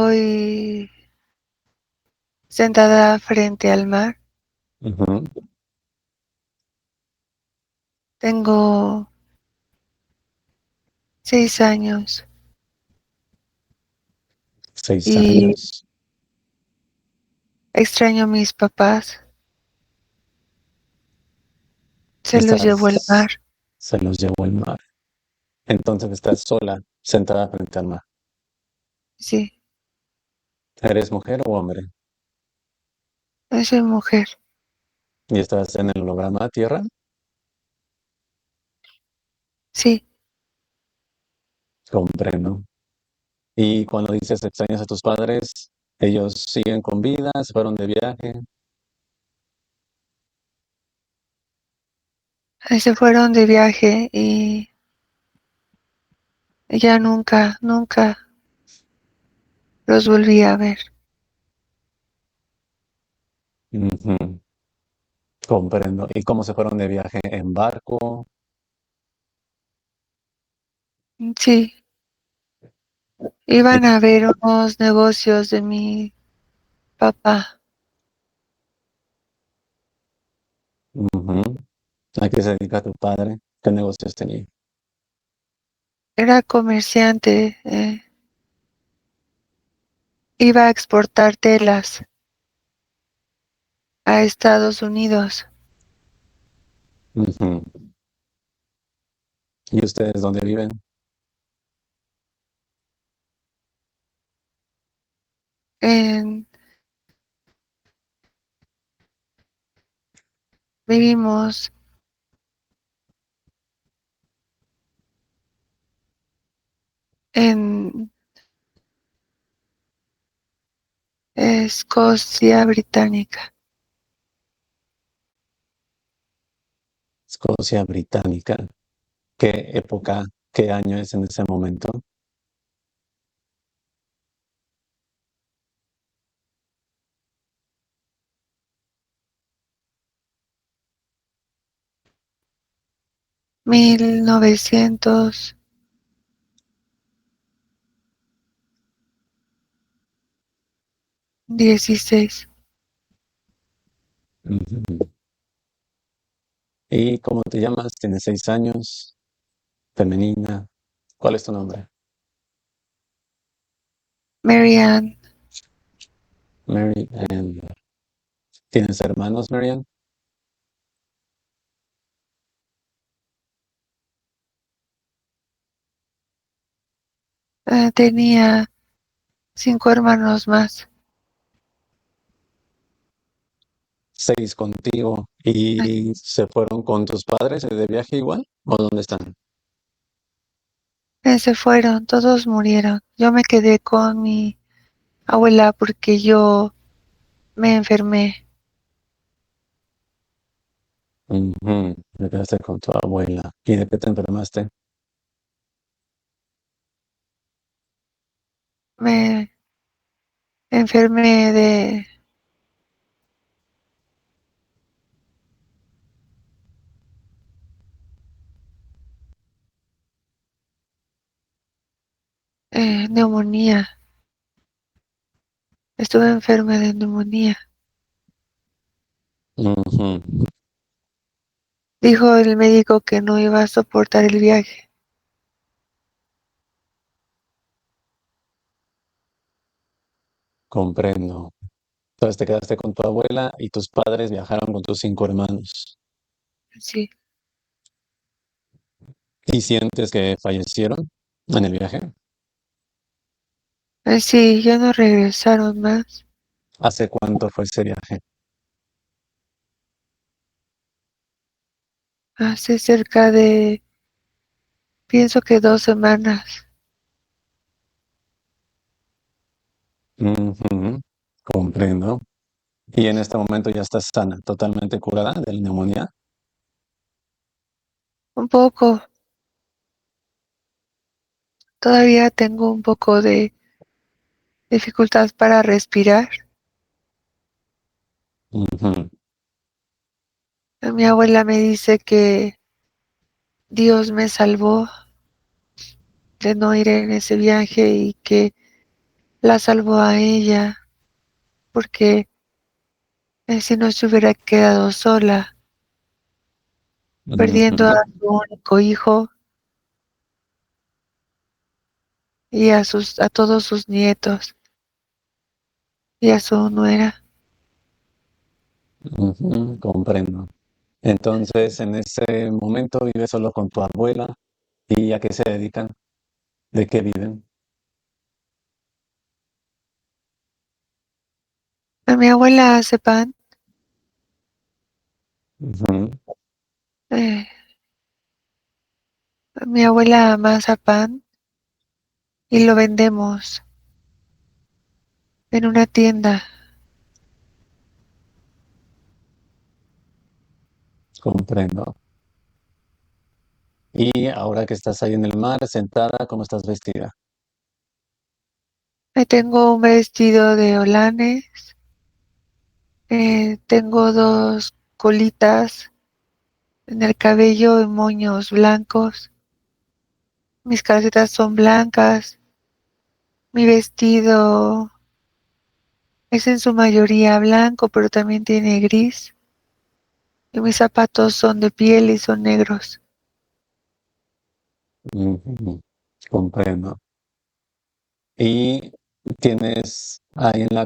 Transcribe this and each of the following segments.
Estoy sentada frente al mar. Ujú. Tengo 6 años y ¿6 años? extraño a mis papás. Se los llevó el mar. Estás, se los llevó el mar. Entonces estás sola, sentada frente al mar. Sí, ¿Eres mujer o hombre? soy mujer. ¿Y estás en el holograma Tierra? Sí, Comprendo. Y cuando dices extrañas a tus padres, ¿ellos siguen con vida? ¿Se fueron de viaje? se fueron de viaje y ya nunca los volví a ver. Ujú. Comprendo. ¿Y cómo se fueron de viaje? ¿En barco? Sí, Eh, iban a ver unos negocios de mi papá. Ujú. ¿A qué se dedica tu padre? ¿Qué negocios tenía? Era comerciante, iba a exportar telas a Estados Unidos. Ujú. ¿Y ustedes dónde viven? En- Vivimos en Escocia Británica. Escocia Británica. ¿Qué época, qué año es en ese momento? 1916. Ujú. ¿Y cómo te llamas? ¿Tienes 6 años? Femenina. ¿Cuál es tu nombre? Marianne. Mary Ann. ¿Tienes hermanos, Marianne? Tenía 5 hermanos más. 6 contigo. ¿Y se fueron con tus padres de viaje igual? ¿O dónde están? Se fueron, todos murieron. Yo me quedé con mi abuela porque yo me enfermé. Ujú. Te quedaste con tu abuela. ¿Y de qué te enfermaste? Me enfermé de neumonía. Estuve enferma de neumonía. Ujú. Dijo el médico que no iba a soportar el viaje. Comprendo. Entonces te quedaste con tu abuela y tus padres viajaron con tus 5 hermanos. Sí, ¿Y sientes que fallecieron en el viaje? sí, ya no regresaron más. ¿Hace cuánto fue ese viaje? Hace cerca de, pienso que 2 semanas. Ujú. Comprendo. Y en este momento ya estás sana, totalmente curada de la neumonía. Un poco, todavía tengo un poco de dificultad para respirar. Ujú. Mi abuela me dice que Dios me salvó de no ir en ese viaje y que la salvó a ella, porque si no se hubiera quedado sola, perdiendo a Ujú. su único hijo y a todos sus nietos y a su nuera. Ujú, comprendo. Entonces, en ese momento vives solo con tu abuela. ¿Y a qué se dedican? ¿De qué viven? Mi abuela hace pan, Ujú, eh, mi abuela amasa pan y lo vendemos en una tienda. comprendo. Y ahora que estás ahí en el mar, sentada, ¿cómo estás vestida? Tengo un vestido de holanes, tengo dos colitas en el cabello y moños blancos. Mis calcetas son blancas. Mi vestido es en su mayoría blanco, pero también tiene gris. Y mis zapatos son de piel y son negros. Ujú, comprendo. ¿Y tienes ahí en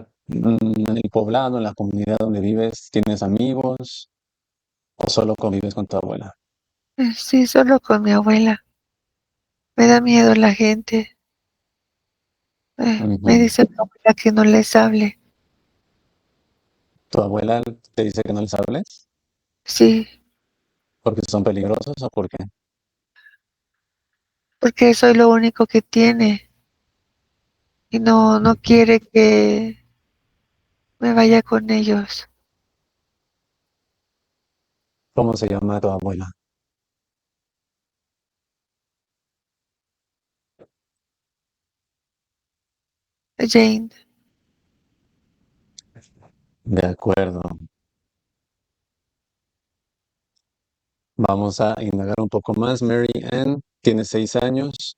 el poblado, en la comunidad donde vives, tienes amigos o solo convives con tu abuela? Sí, solo con mi abuela. Me da miedo la gente. Me Ujú. dice mi abuela que no les hable. ¿Tu abuela te dice que no les hables? Sí, ¿Porque son peligrosos o por qué? porque soy lo único que tiene y no quiere que me vaya con ellos. ¿Cómo se llama tu abuela? Jane, De acuerdo. Vamos a indagar un poco más. Mary Ann tiene 6 años.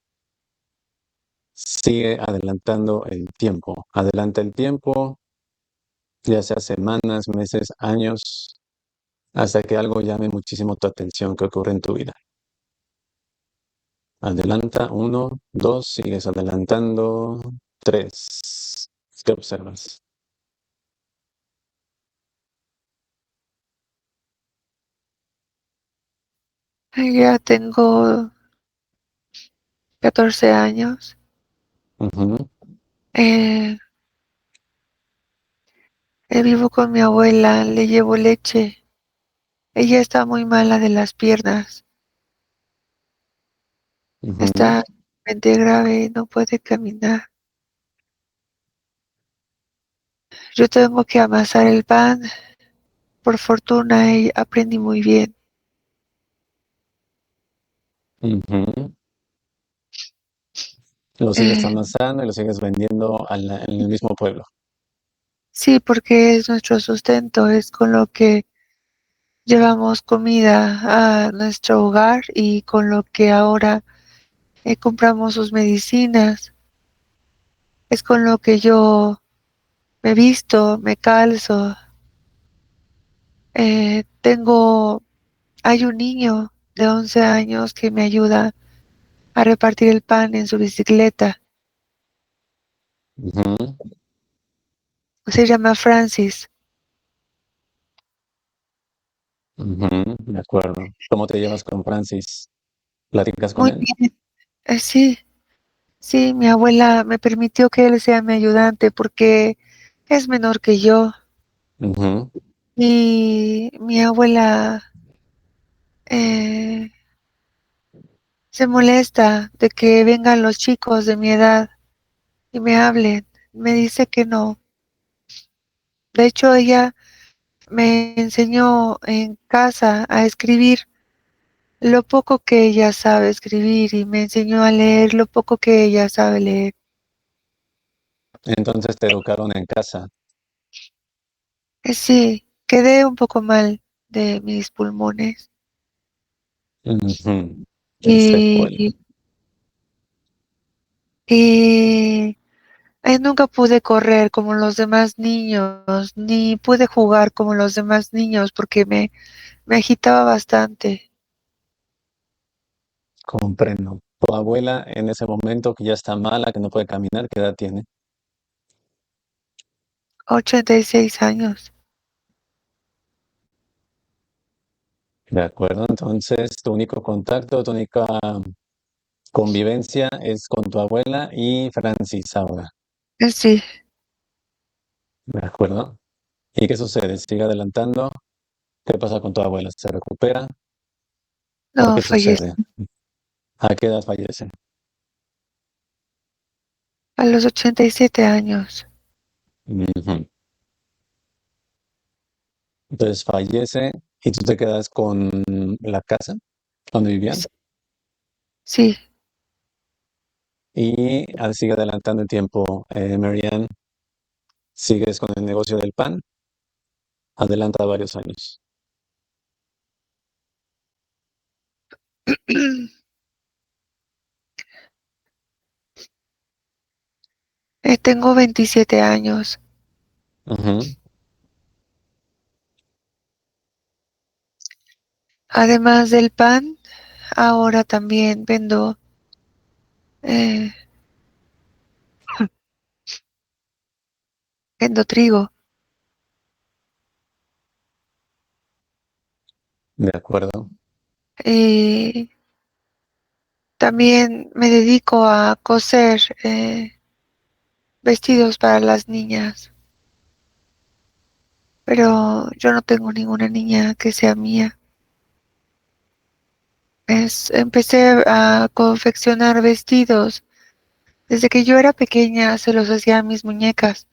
Sigue adelantando el tiempo. Adelanta el tiempo, ya sea semanas, meses, años, hasta que algo llame muchísimo tu atención que ocurre en tu vida. Adelanta, 1, 2, sigues adelantando, 3. ¿Qué observas? ya tengo 14 años. Ujú, Eh, vivo con mi abuela, le llevo leche. Ella está muy mala de las piernas. ujú, Está realmente grave, no puede caminar. Yo tengo que amasar el pan. Por fortuna aprendí muy bien. ujú. Lo sigues Eh, amasando y lo sigues vendiendo en el mismo pueblo. sí, porque es nuestro sustento, es con lo que llevamos comida a nuestro hogar y con lo que ahora compramos sus medicinas. Es con lo que yo me visto, me calzo. Tengo, hay un niño de 11 años que me ayuda a repartir el pan en su bicicleta. Ujú, Se llama Francis. ujú, de acuerdo. ¿Cómo te llevas con Francis? ¿Platicas con Muy él? bien. Sí, sí, mi abuela me permitió que él sea mi ayudante porque es menor que yo. Ujú, Y mi abuela eh, se molesta de que vengan los chicos de mi edad y me hablen. Me dice que no. De hecho, ella me enseñó en casa a escribir lo poco que ella sabe escribir y me enseñó a leer lo poco que ella sabe leer. entonces te educaron en casa. Sí, quedé un poco mal de mis pulmones Ujú, en secuela. y, y Nunca pude correr como los demás niños, ni pude jugar como los demás niños porque me agitaba bastante. Comprendo. Tu abuela en ese momento que ya está mala, que no puede caminar, ¿qué edad tiene? 86 años. De acuerdo, entonces tu único contacto, tu única convivencia es con tu abuela y Francis ahora. Sí, De acuerdo. ¿Y qué sucede? ¿Sigue adelantando? ¿Qué pasa con tu abuela? ¿Se recupera? ¿O no, qué falleció sucede? ¿A qué edad fallece? a los 87 años. Ujú. Entonces fallece y tú te quedas con la casa donde vivían Sí, y sigue adelantando el tiempo. Marianne, sigues con el negocio del pan, adelanta varios años. tengo 27 años. Ujú. Además del pan, ahora también eh, vendo trigo. De acuerdo, Y también me dedico a coser vestidos para las niñas, pero yo no tengo ninguna niña que sea mía. Empecé a confeccionar vestidos. Desde que yo era pequeña se los hacía a mis muñecas.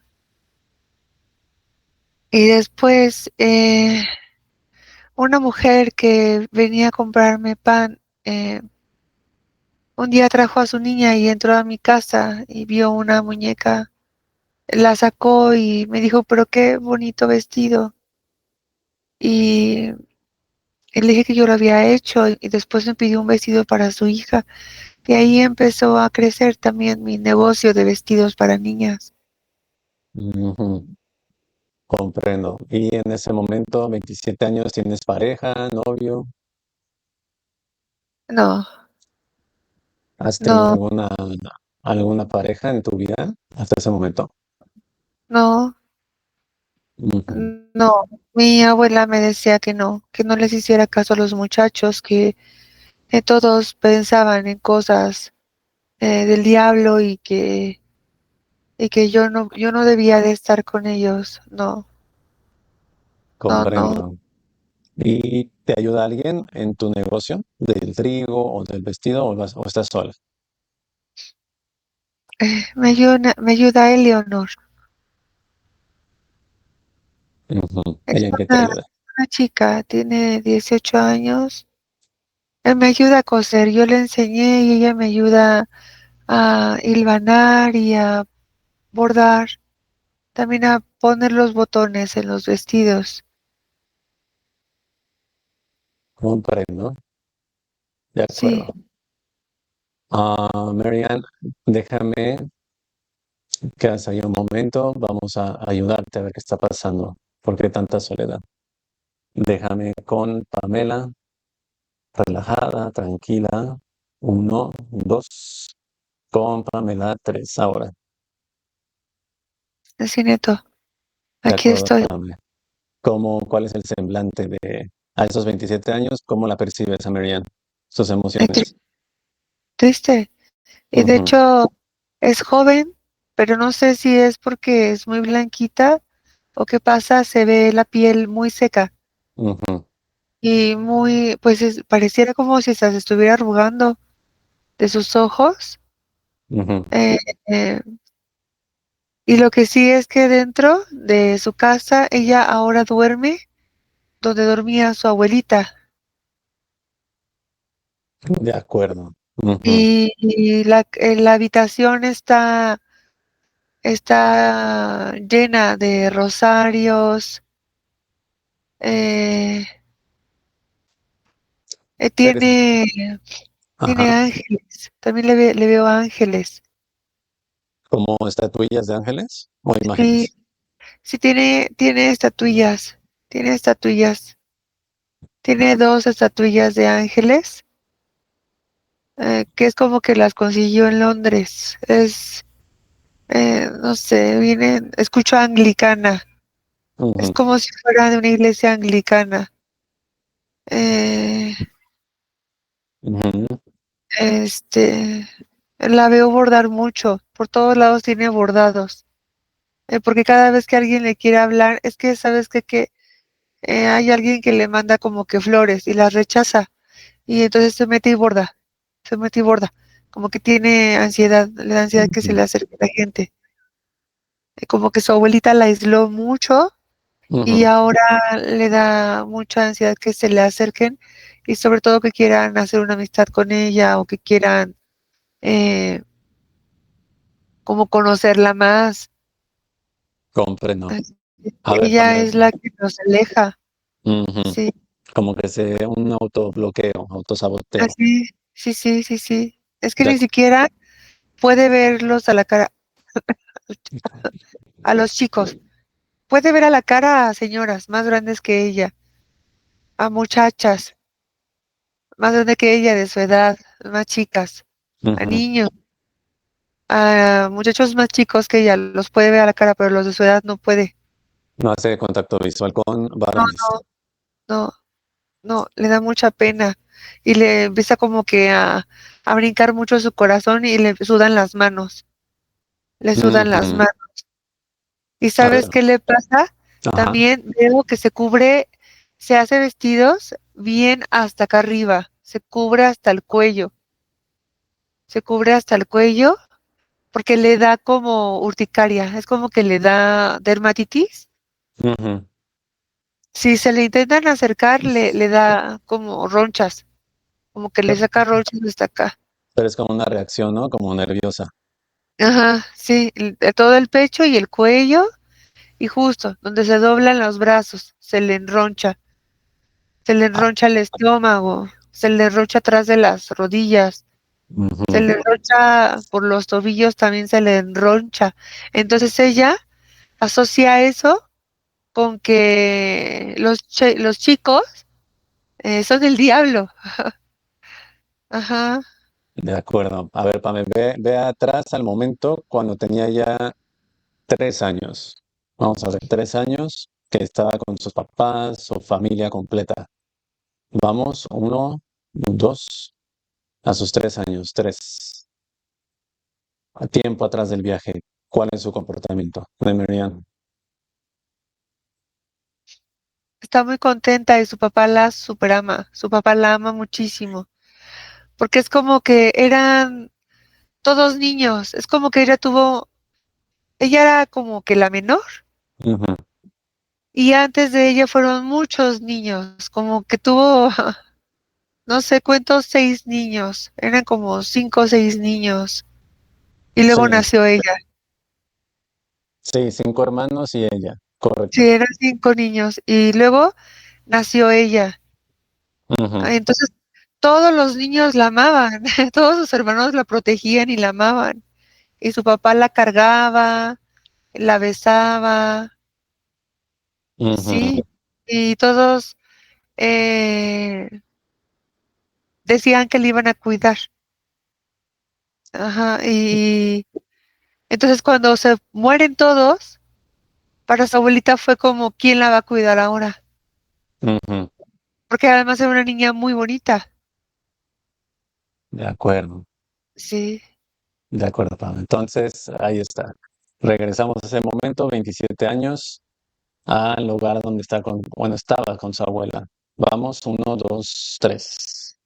Y después una mujer que venía a comprarme pan, un día trajo a su niña y entró a mi casa y vio una muñeca. La sacó y me dijo, pero qué bonito vestido. Y le dije que yo lo había hecho y después me pidió un vestido para su hija. Y ahí empezó a crecer también mi negocio de vestidos para niñas. ujú. Comprendo. Y en ese momento, 27 años, ¿tienes pareja, novio? No, ¿Has tenido no, alguna pareja en tu vida hasta ese momento? no, Ujú. no. Mi abuela me decía que no les hiciera caso a los muchachos, que todos pensaban en cosas del diablo y que yo no debía de estar con ellos. No, no, no. Comprendo. ¿Y te ayuda alguien en tu negocio del trigo o del vestido o estás sola? Me ayuda Eleonor. Ujú. Es ¿Ella en qué te ayuda? una chica, tiene 18 años. Él me ayuda a coser. Yo le enseñé y ella me ayuda a hilvanar y a bordar. También a poner los botones en los vestidos. Comprendo. De Sí, acuerdo. Marianne, déjame quedas ahí un momento. Vamos a ayudarte a ver qué está pasando. ¿Por qué tanta soledad? Déjame con Pamela, relajada, tranquila. Uno, dos. Con Pamela, tres. Ahora, sí, Neto. de Aquí acuerdo, estoy. Pamela. ¿Cuál es el semblante a esos 27 años? ¿Cómo la percibes a Marianne? Sus Ay, emociones. triste. Y de Ujú, hecho es joven, pero no sé si es porque es muy blanquita o qué pasa, se ve la piel muy seca ujú, y muy, pues pareciera como si se estuviera arrugando de sus ojos. ujú. Eh, eh, y lo que sí es que dentro de su casa ella ahora duerme donde dormía su abuelita De acuerdo. Ujú. y la habitación está llena de rosarios. eh, eh, Eres, tiene, ajá, tiene ángeles, también le veo ángeles. ¿Como estatuillas de ángeles o Sí, imágenes? sí tiene estatuillas, tiene estatuillas, tiene dos estatuillas de ángeles, que es como que las consiguió en Londres. No sé, escucho anglicana, es Ujú, como si fuera de una iglesia anglicana. Eh, ujú, este, la veo bordar mucho, por todos lados tiene bordados, porque cada vez que alguien le quiere hablar, es que sabes que hay alguien que le manda como que flores y las rechaza, y entonces se mete y borda, se mete y borda, como que tiene ansiedad, le da ansiedad que se ujú, le acerque la gente, como que su abuelita la aisló mucho y ujú. ahora le da mucha ansiedad que se le acerquen y sobre todo que quieran hacer una amistad con ella o que quieran eh, como conocerla más. Comprendo. Así A que ver, ella Pame, es la que nos aleja, ujú. sí, Como que se un autobloqueo, autosaboteo. así, sí, sí, sí, sí. Es que De ni siquiera puede verlos a la cara, a los chicos. Puede ver a la cara a señoras más grandes que ella, a muchachas más grandes que ella de su edad, más chicas, a Ujú. niños, a muchachos más chicos que ella, los puede ver a la cara, pero los de su edad no puede. No hace contacto visual con No, varones. no, no, le da mucha pena y le empieza como que a brincar mucho su corazón y le sudan las manos, le sudan las Ujú. manos. ¿Y A ver, sabes qué le pasa? ajá, También veo que se cubre, se hace vestidos bien hasta acá arriba, se cubre hasta el cuello, se cubre hasta el cuello porque le da como urticaria, es como que le da dermatitis. ujú. Si se le intentan acercar, le da como ronchas, como que le saca ronchas hasta acá. Pero es como una reacción, ¿no? Como nerviosa. Ajá, sí, de todo el pecho y el cuello, y justo donde se doblan los brazos, se le Ah, enroncha el estómago, se le enroncha atrás de las rodillas, se ujú, le enroncha por los tobillos, también se le enroncha. Entonces ella asocia eso con que los chicos son el diablo. Ajá. de acuerdo. A ver, Pame, ve atrás al momento cuando tenía ya 3 años. Vamos a ver, 3 años que estaba con sus papás o familia completa. Vamos, 1, 2, a sus 3 años, tres. A tiempo atrás del viaje. ¿Cuál es su comportamiento de Miriam? Está muy contenta y su papá la superama, su papá la ama muchísimo, porque es como que eran todos niños, es como que ella era como que la menor Ujú. y antes de ella fueron muchos niños, como que tuvo, no sé cuántos, 6 niños, eran como 5 o 6 niños y luego Sí, nació ella. sí, 5 hermanos y ella. Sí, Correcto. eran 5 niños y luego nació ella. Ujú, Entonces todos los niños la amaban, todos sus hermanos la protegían y la amaban. Y su papá la cargaba, la besaba, ujú, sí, y todos eh, decían que le iban a cuidar. Ajá, y entonces cuando se mueren todos, para su abuelita fue como, ¿quién la va a cuidar ahora? ujú. Porque además era una niña muy bonita. De acuerdo. Sí, De acuerdo, Pablo. Entonces, ahí está. Regresamos a ese momento, 27 años, al lugar donde bueno, estaba con su abuela. Vamos, 1, 2, 3.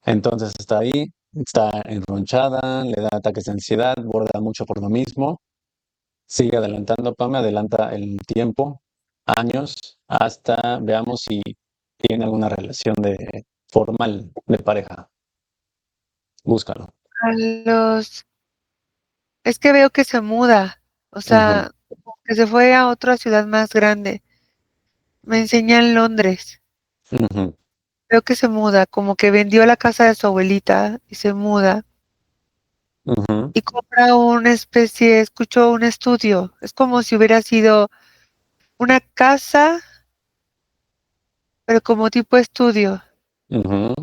Entonces está ahí, está enronchada, le da ataques de ansiedad, borda mucho por lo mismo. Sigue adelantando, Pame, adelanta el tiempo, años, hasta veamos si tiene alguna relación formal de pareja. Búscalo. a los, es que veo que se muda, o Ujú, sea, que se fue a otra ciudad más grande. Me enseña en Londres. ujú. Veo que se muda, como que vendió la casa de su abuelita y se muda. Ujú, y compra una especie, escuchó un estudio. Es como si hubiera sido una casa, pero como tipo estudio. ujú.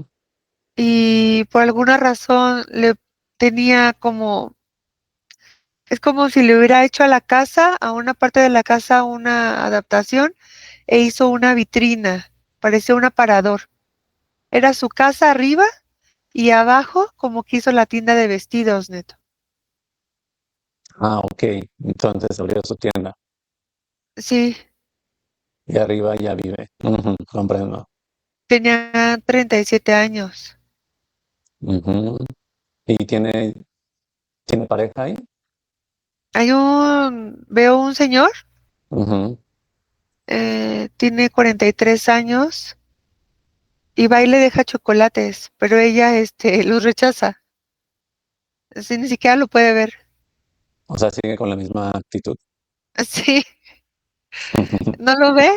Y por alguna razón le tenía como, es como si le hubiera hecho a la casa, a una parte de la casa, una adaptación e hizo una vitrina, parecía un aparador. Era su casa arriba y abajo como que hizo la tienda de vestidos, Neto. Ah, ok. Entonces abrió su tienda Sí, y arriba ya vive. Ujú, comprendo. tenía 37 años. Ujú. ¿Y tiene pareja ahí? Veo un señor, Ujú. tiene 43 años y va y le deja chocolates, pero ella, los rechaza. Así ni siquiera lo puede ver. O sea, sigue con la misma actitud. Sí, no lo ve,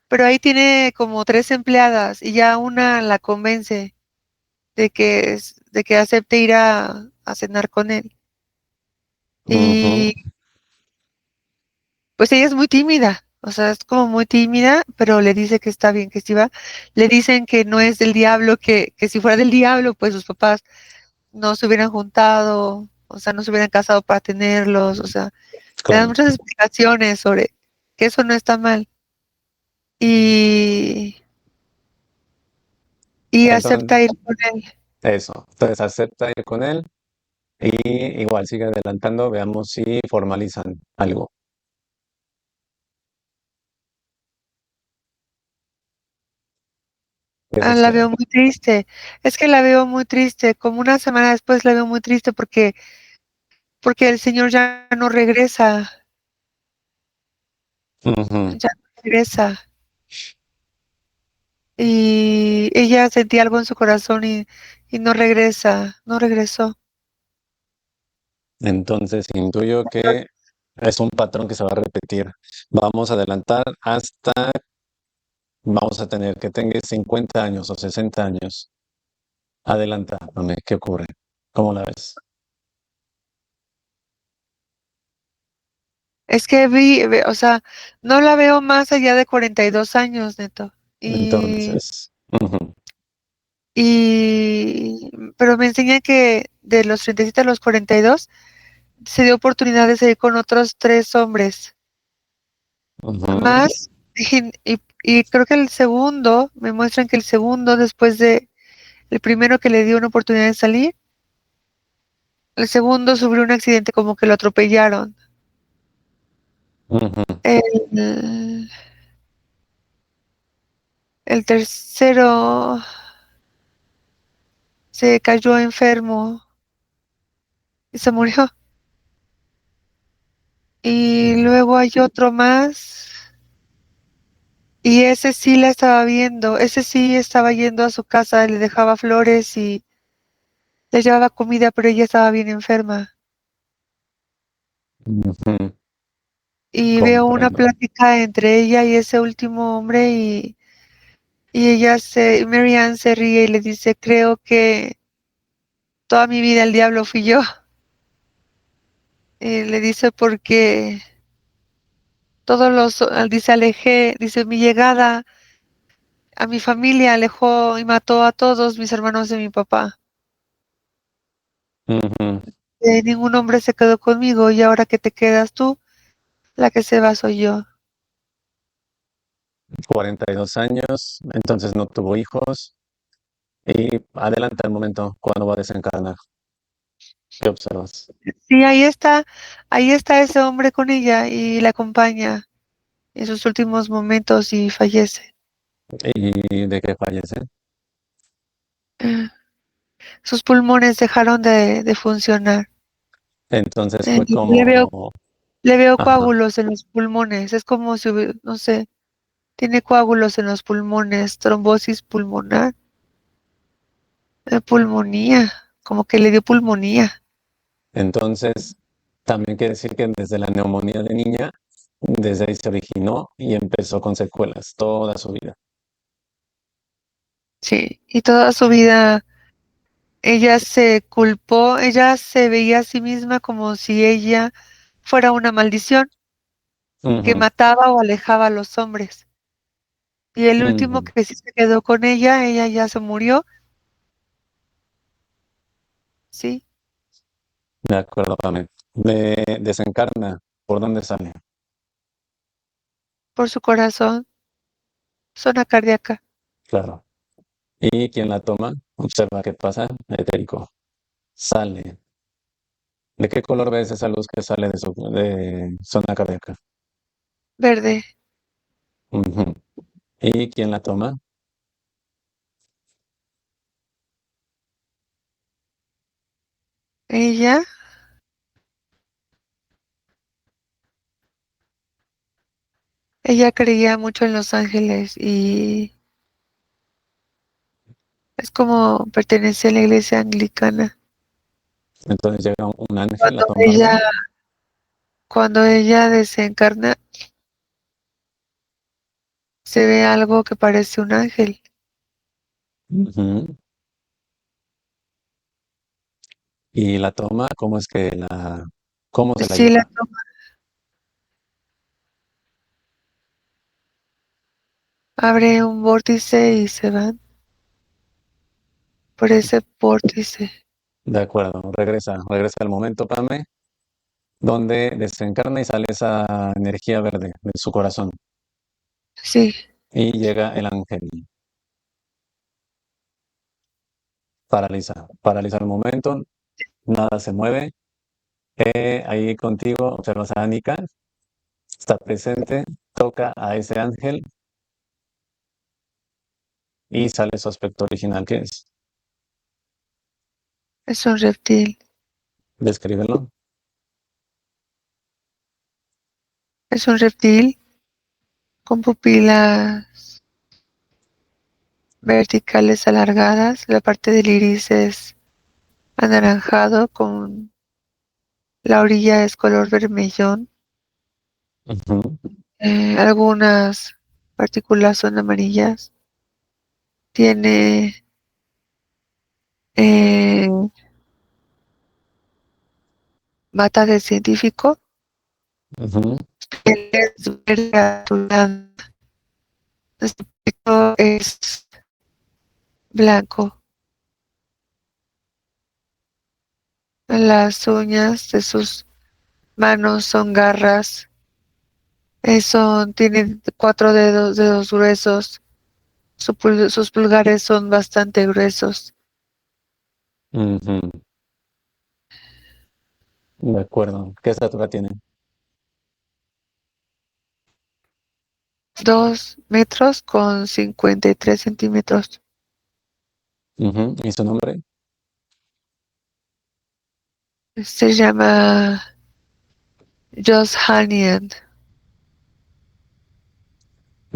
pero ahí tiene como tres empleadas y ya una la convence de que acepte ir a cenar con él. Ujú. Y pues ella es muy tímida, o sea, es como muy tímida, pero le dice que está bien, que sí va. Le dicen que no es del diablo, que si fuera del diablo, pues sus papás no se hubieran juntado, o sea, no se hubieran casado para tenerlos, o sea, le dan Claro. muchas explicaciones sobre que eso no está mal. Y, y Entonces, acepta ir con él. eso. Entonces acepta ir con él y igual sigue adelantando. Veamos si formalizan algo. ¿Qué Ah, la sucede? veo muy triste. Es que la veo muy triste. Como una semana después la veo muy triste porque el señor ya no regresa, Ujú. ya no regresa. Y ella sentía algo en su corazón y no regresa, no regresó. Entonces intuyo que es un patrón que se va a repetir. Vamos a adelantar hasta, vamos a tener que tenga 50 años o 60 años. Adelántame, ¿qué ocurre? ¿Cómo la ves? Es que o sea, no la veo más allá de 42 años, Neto. Entonces, ujú, Pero me enseña que de los 37 a los 42 se dio oportunidad de salir con otros tres hombres ujú, más. Y creo que el segundo, me muestran que el segundo, después de el primero que le dio una oportunidad de salir, el segundo sufrió un accidente como que lo atropellaron. ujú, El, el tercero se cayó enfermo y se murió. Y luego hay otro más. Y ese sí la estaba viendo, ese sí estaba yendo a su casa, le dejaba flores y le llevaba comida, pero ella estaba bien enferma. ujú. Y veo una Comprendo. plática entre ella y ese último hombre y Mary Ann se ríe y le dice, creo que toda mi vida el diablo fui yo. Y le dice porque dice, alejé, dice, mi llegada a mi familia alejó y mató a todos mis hermanos de mi papá. Ujú. Ningún hombre se quedó conmigo y ahora que te quedas tú, la que se va soy yo. 42 años, entonces no tuvo hijos. Y adelanta el momento cuando va a desencarnar. ¿Qué observas? Sí, ahí está ese hombre con ella y la acompaña en sus últimos momentos y fallece. ¿Y de qué fallece? Eh, Sus pulmones dejaron de funcionar. Entonces Eh, fue le como, veo, le veo ajá, coágulos en los pulmones. Es como si, no sé, tiene coágulos en los pulmones, trombosis pulmonar, pulmonía, como que le dio pulmonía. entonces también quiere decir que desde la neumonía de niña, desde ahí se originó y empezó con secuelas toda su vida. Sí, y toda su vida ella se culpó, ella se veía a sí misma como si ella fuera una maldición que Ujú, mataba o alejaba a los hombres. Y el último ujú. que sí se quedó con ella ya se murió, sí, De acuerdo, Pame. Desencarna. ¿Por dónde sale? por su corazón, zona cardíaca, Claro. ¿Y quién la toma? Observa qué pasa. Etérico. Sale. ¿De qué color ves esa luz que sale de su de zona cardíaca? verde. Ujú. ¿Y quién la toma? Ella, ella creía mucho en los ángeles y es como pertenece a la iglesia anglicana. Entonces llega un ángel a Cuando tomarla. ella, cuando ella desencarna, se ve algo que parece un ángel. Ujú. Y la toma, ¿cómo es que cómo se la Sí, la lleva? toma, abre un vórtice y se van por ese vórtice. De acuerdo, regresa al momento, Pame, donde desencarna y sale esa energía verde de su corazón. Sí, Y llega el ángel, paraliza el momento, nada se mueve. Ahí contigo observas a Anika, está presente, toca a ese ángel y sale su aspecto original, que es, es un reptil. descríbelo. Es un reptil con pupilas verticales alargadas. La parte del iris es anaranjado con la orilla es color vermellón. Ujú, Algunas partículas son amarillas. Tiene eh, bata de científico. ujú, Piel es verde azulada. Su pico es blanco. Las uñas de sus manos son garras. Tiene 4 dedos, dedos gruesos. Sus pulgares son bastante gruesos. ujú. De acuerdo. ¿Qué estatura tiene? 2 metros con 53 centímetros. Ujú. ¿Y su nombre? Se llama Josh Hanian.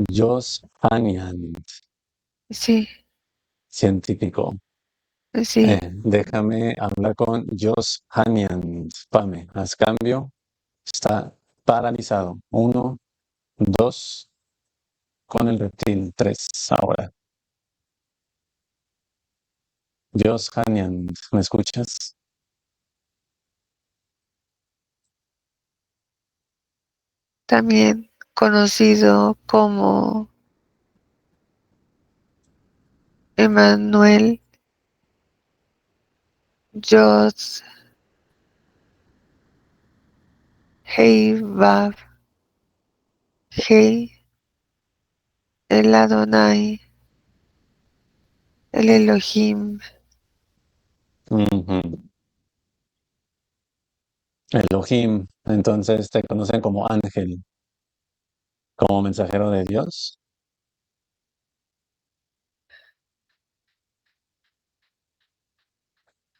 Josh Hanian, Sí, científico. sí, Déjame hablar con Josh Hanian. Pame, haz cambio. Está paralizado. Uno, dos, con el reptil. Tres, ahora. Josh Hanian, ¿me escuchas? también conocido como Emmanuel Josh Heivav, Hei, el Adonai, el Elohim, Ujú. Elohim, entonces te conocen como ángel, como mensajero de Dios,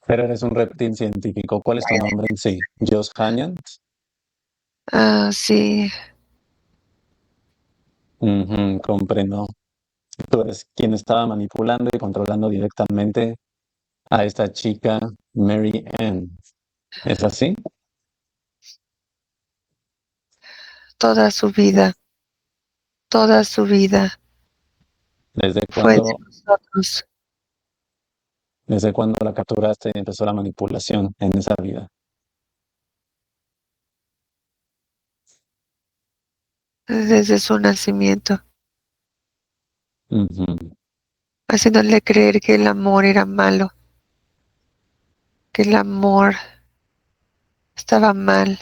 pero eres un reptil científico. ¿Cuál es tu nombre en sí? Josh Hanian. sí, Ujú, comprendo. Tú eres quien estaba manipulando y controlando directamente a esta chica, Mary Ann. ¿Es así? toda toda su vida ¿Desde fue de cuándo, nosotros. ¿Desde cuándo la capturaste y empezó la manipulación en esa vida? desde su nacimiento, Ujú, haciéndole creer que el amor era malo, que el amor estaba mal,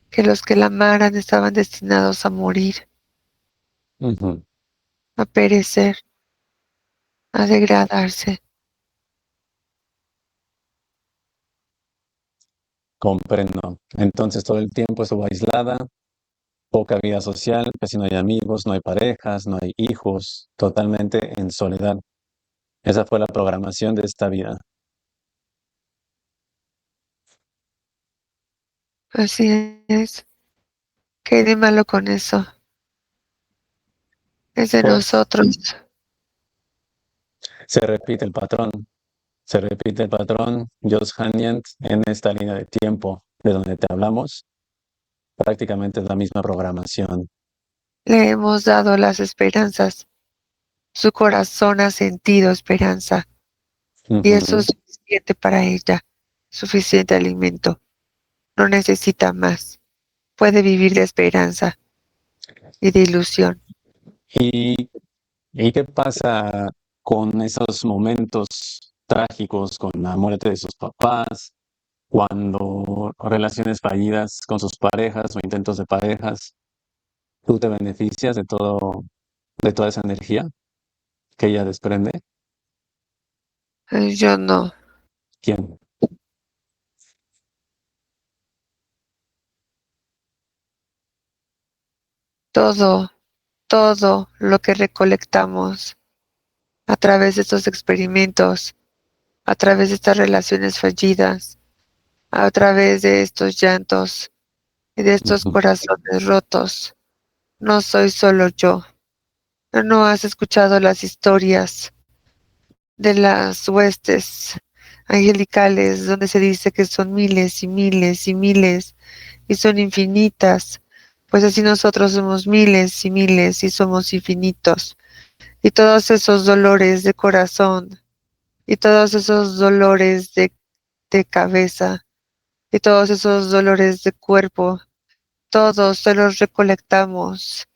que los que la amaran estaban destinados a morir, ujú. a perecer, a degradarse. Comprendo. Entonces todo el tiempo estuvo aislada, poca vida social, casi no hay amigos, no hay parejas, no hay hijos, totalmente en soledad. Esa fue la programación de esta vida. Así es. ¿Qué hay de malo con eso? Es de Pues nosotros. se repite el patrón, se repite el patrón, Josh Hanyant, en esta línea de tiempo de donde te hablamos, prácticamente es la misma programación. Le hemos dado las esperanzas. Su corazón ha sentido esperanza y eso Ujú. es suficiente para ella, suficiente alimento. No necesita más. Puede vivir de esperanza y de ilusión. ¿Y, y qué pasa con esos momentos trágicos, con la muerte de sus papás, cuando relaciones fallidas con sus parejas o intentos de parejas? ¿Tú te beneficias de todo, de toda esa energía que ella desprende? Yo no. ¿Quién? Todo, todo lo que recolectamos a través de estos experimentos, a través de estas relaciones fallidas, a través de estos llantos y de estos Ujú, corazones rotos. No soy solo yo. ¿No has escuchado las historias de las huestes angelicales donde se dice que son miles y miles y miles y son infinitas? Pues así nosotros somos miles y miles y somos infinitos. Y todos esos dolores de corazón y todos esos dolores de cabeza y todos esos dolores de cuerpo, todos se los recolectamos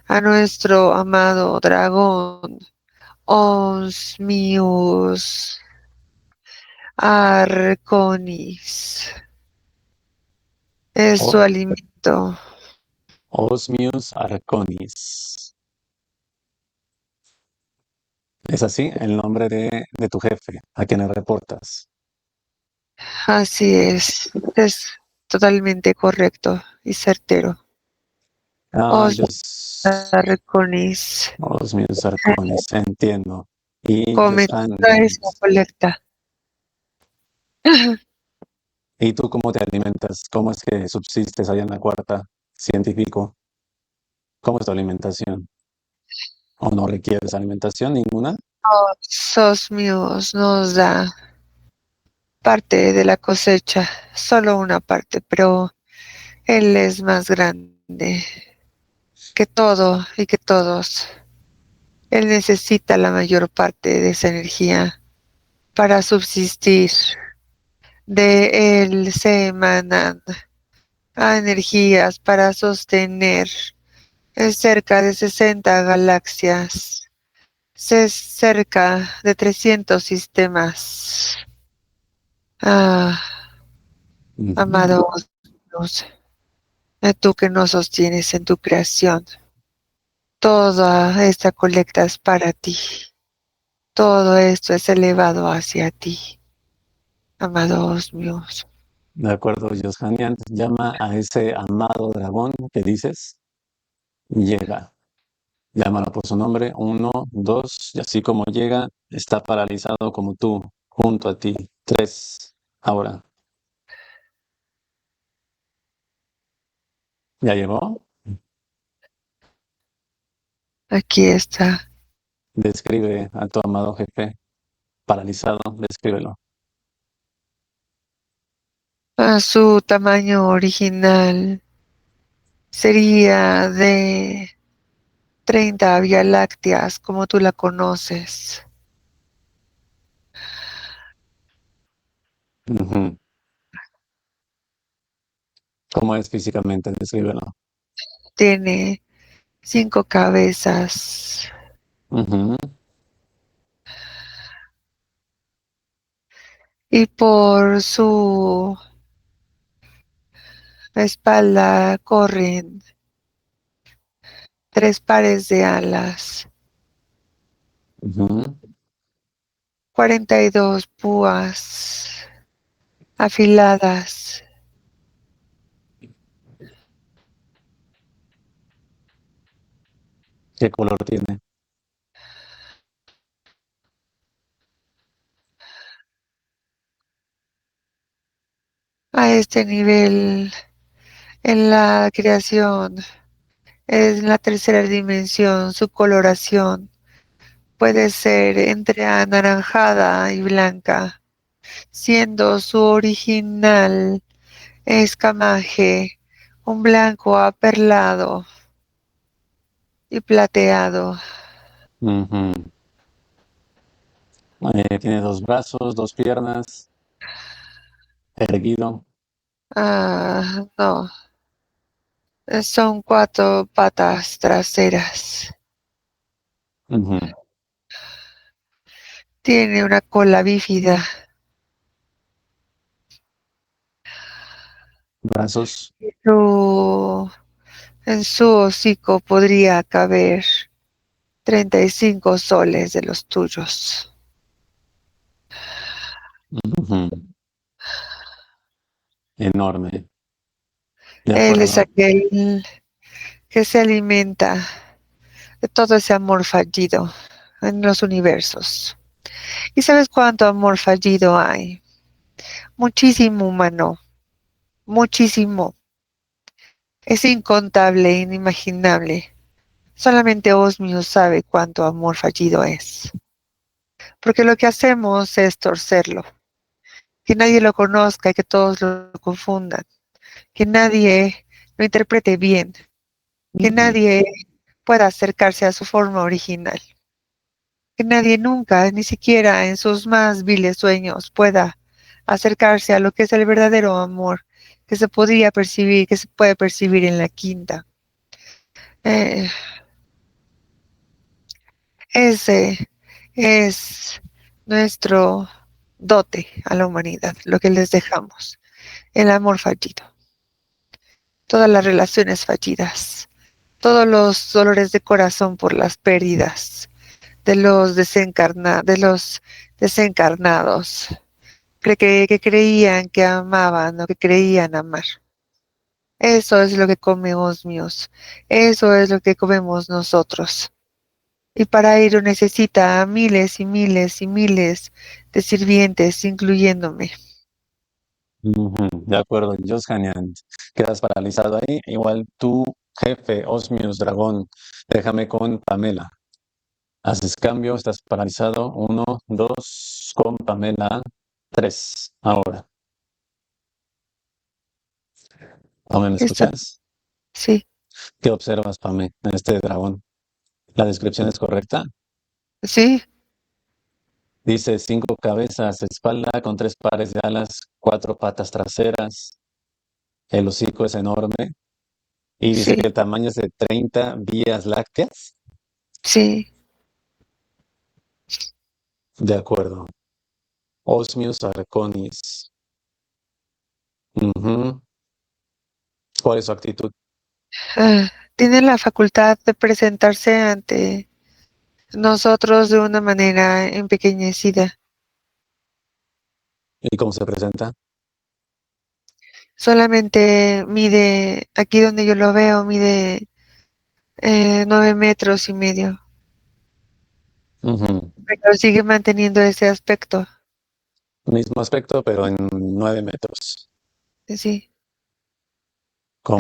a nuestro amado dragón, Osmius Arconis. Es su O- alimento. Osmius Arconis. ¿Es así el nombre de tu jefe, a quien le reportas? Así es totalmente correcto y certero. Ah, Osmius Arconis. Osmius Arconis, entiendo. Y Come Johan, toda esa colecta. ¿y tú cómo te alimentas? ¿Cómo es que subsistes allá en la cuarta científico? ¿Cómo es tu alimentación? ¿O no requieres alimentación ninguna? Osmius nos da parte de la cosecha, solo una parte, pero él es más grande que todo y que todos. Él necesita la mayor parte de esa energía para subsistir. De él se emanan energías para sostener cerca de 60 galaxias, cerca de 300 sistemas. Ah, Ujú. amado Dios, tú que nos sostienes en tu creación, toda esta colecta es para ti. Todo esto es elevado hacia ti, amados míos. De acuerdo, Johannian, llama a ese amado dragón que dices, llega. Llámalo por su nombre, uno, dos, y así como llega, está paralizado como tú, junto a ti. Tres, ahora. ¿Ya llegó? Aquí está, Describe a tu amado jefe paralizado, descríbelo. a su tamaño original sería de 30 Vía Lácteas como tú la conoces. Ujú. ¿Cómo es físicamente? Descríbelo. Tiene 5 cabezas Ujú, y por su espalda corren 3 pares de alas, ujú. 42 púas afiladas. ¿Qué color tiene? A este nivel, en la creación, en la tercera dimensión, su coloración puede ser entre anaranjada y blanca, siendo su original escamaje un blanco aperlado y plateado. Ujú. Tiene dos brazos, dos piernas, erguido. No, son 4 patas traseras. Ujú. Tiene una cola bífida. Brazos. Su- en su hocico podría caber 35 soles de los tuyos. Ujú. Enorme. De Él es acuerdo. aquel que se alimenta de todo ese amor fallido en los universos. ¿Y sabes cuánto amor fallido hay? Muchísimo, humano, muchísimo. Es incontable, inimaginable. Solamente Osmios sabe cuánto amor fallido es. Porque lo que hacemos es torcerlo. Que nadie lo conozca y que todos lo confundan. Que nadie lo interprete bien. Que Ujú. nadie pueda acercarse a su forma original. Que nadie nunca, ni siquiera en sus más viles sueños, pueda acercarse a lo que es el verdadero amor que se podría percibir, que se puede percibir en la quinta. Eh, Ese es nuestro dote a la humanidad, lo que les dejamos, el amor fallido, todas las relaciones fallidas, todos los dolores de corazón por las pérdidas de los desencarnados, que creían que amaban o que creían amar. Eso es lo que come Osmios, eso es lo que comemos nosotros. Y para ello necesita a miles y miles y miles de sirvientes, incluyéndome. Ujú. De acuerdo, Josganian. Quedas paralizado ahí. Igual tú, jefe, Osmios, dragón. Déjame con Pamela. Haces cambio, estás paralizado. Uno, dos, con Pamela. Tres. Ahora. Pame, ¿me Está, escuchas? sí, ¿Qué observas, Pame, en este dragón? ¿La descripción es correcta? sí, Dice 5 cabezas, espalda con 3 pares de alas, 4 patas traseras. El hocico es enorme. Y dice que sí, el tamaño es de 30 vías lácteas. sí. De acuerdo. Osmius Arconis. Ujú. ¿Cuál es su actitud? Tiene la facultad de presentarse ante nosotros de una manera empequeñecida. ¿Y cómo se presenta? Solamente mide, aquí donde yo lo veo, mide 9 metros y medio, Ujú. pero sigue manteniendo ese aspecto. Mismo aspecto, pero en 9 metros. Sí, está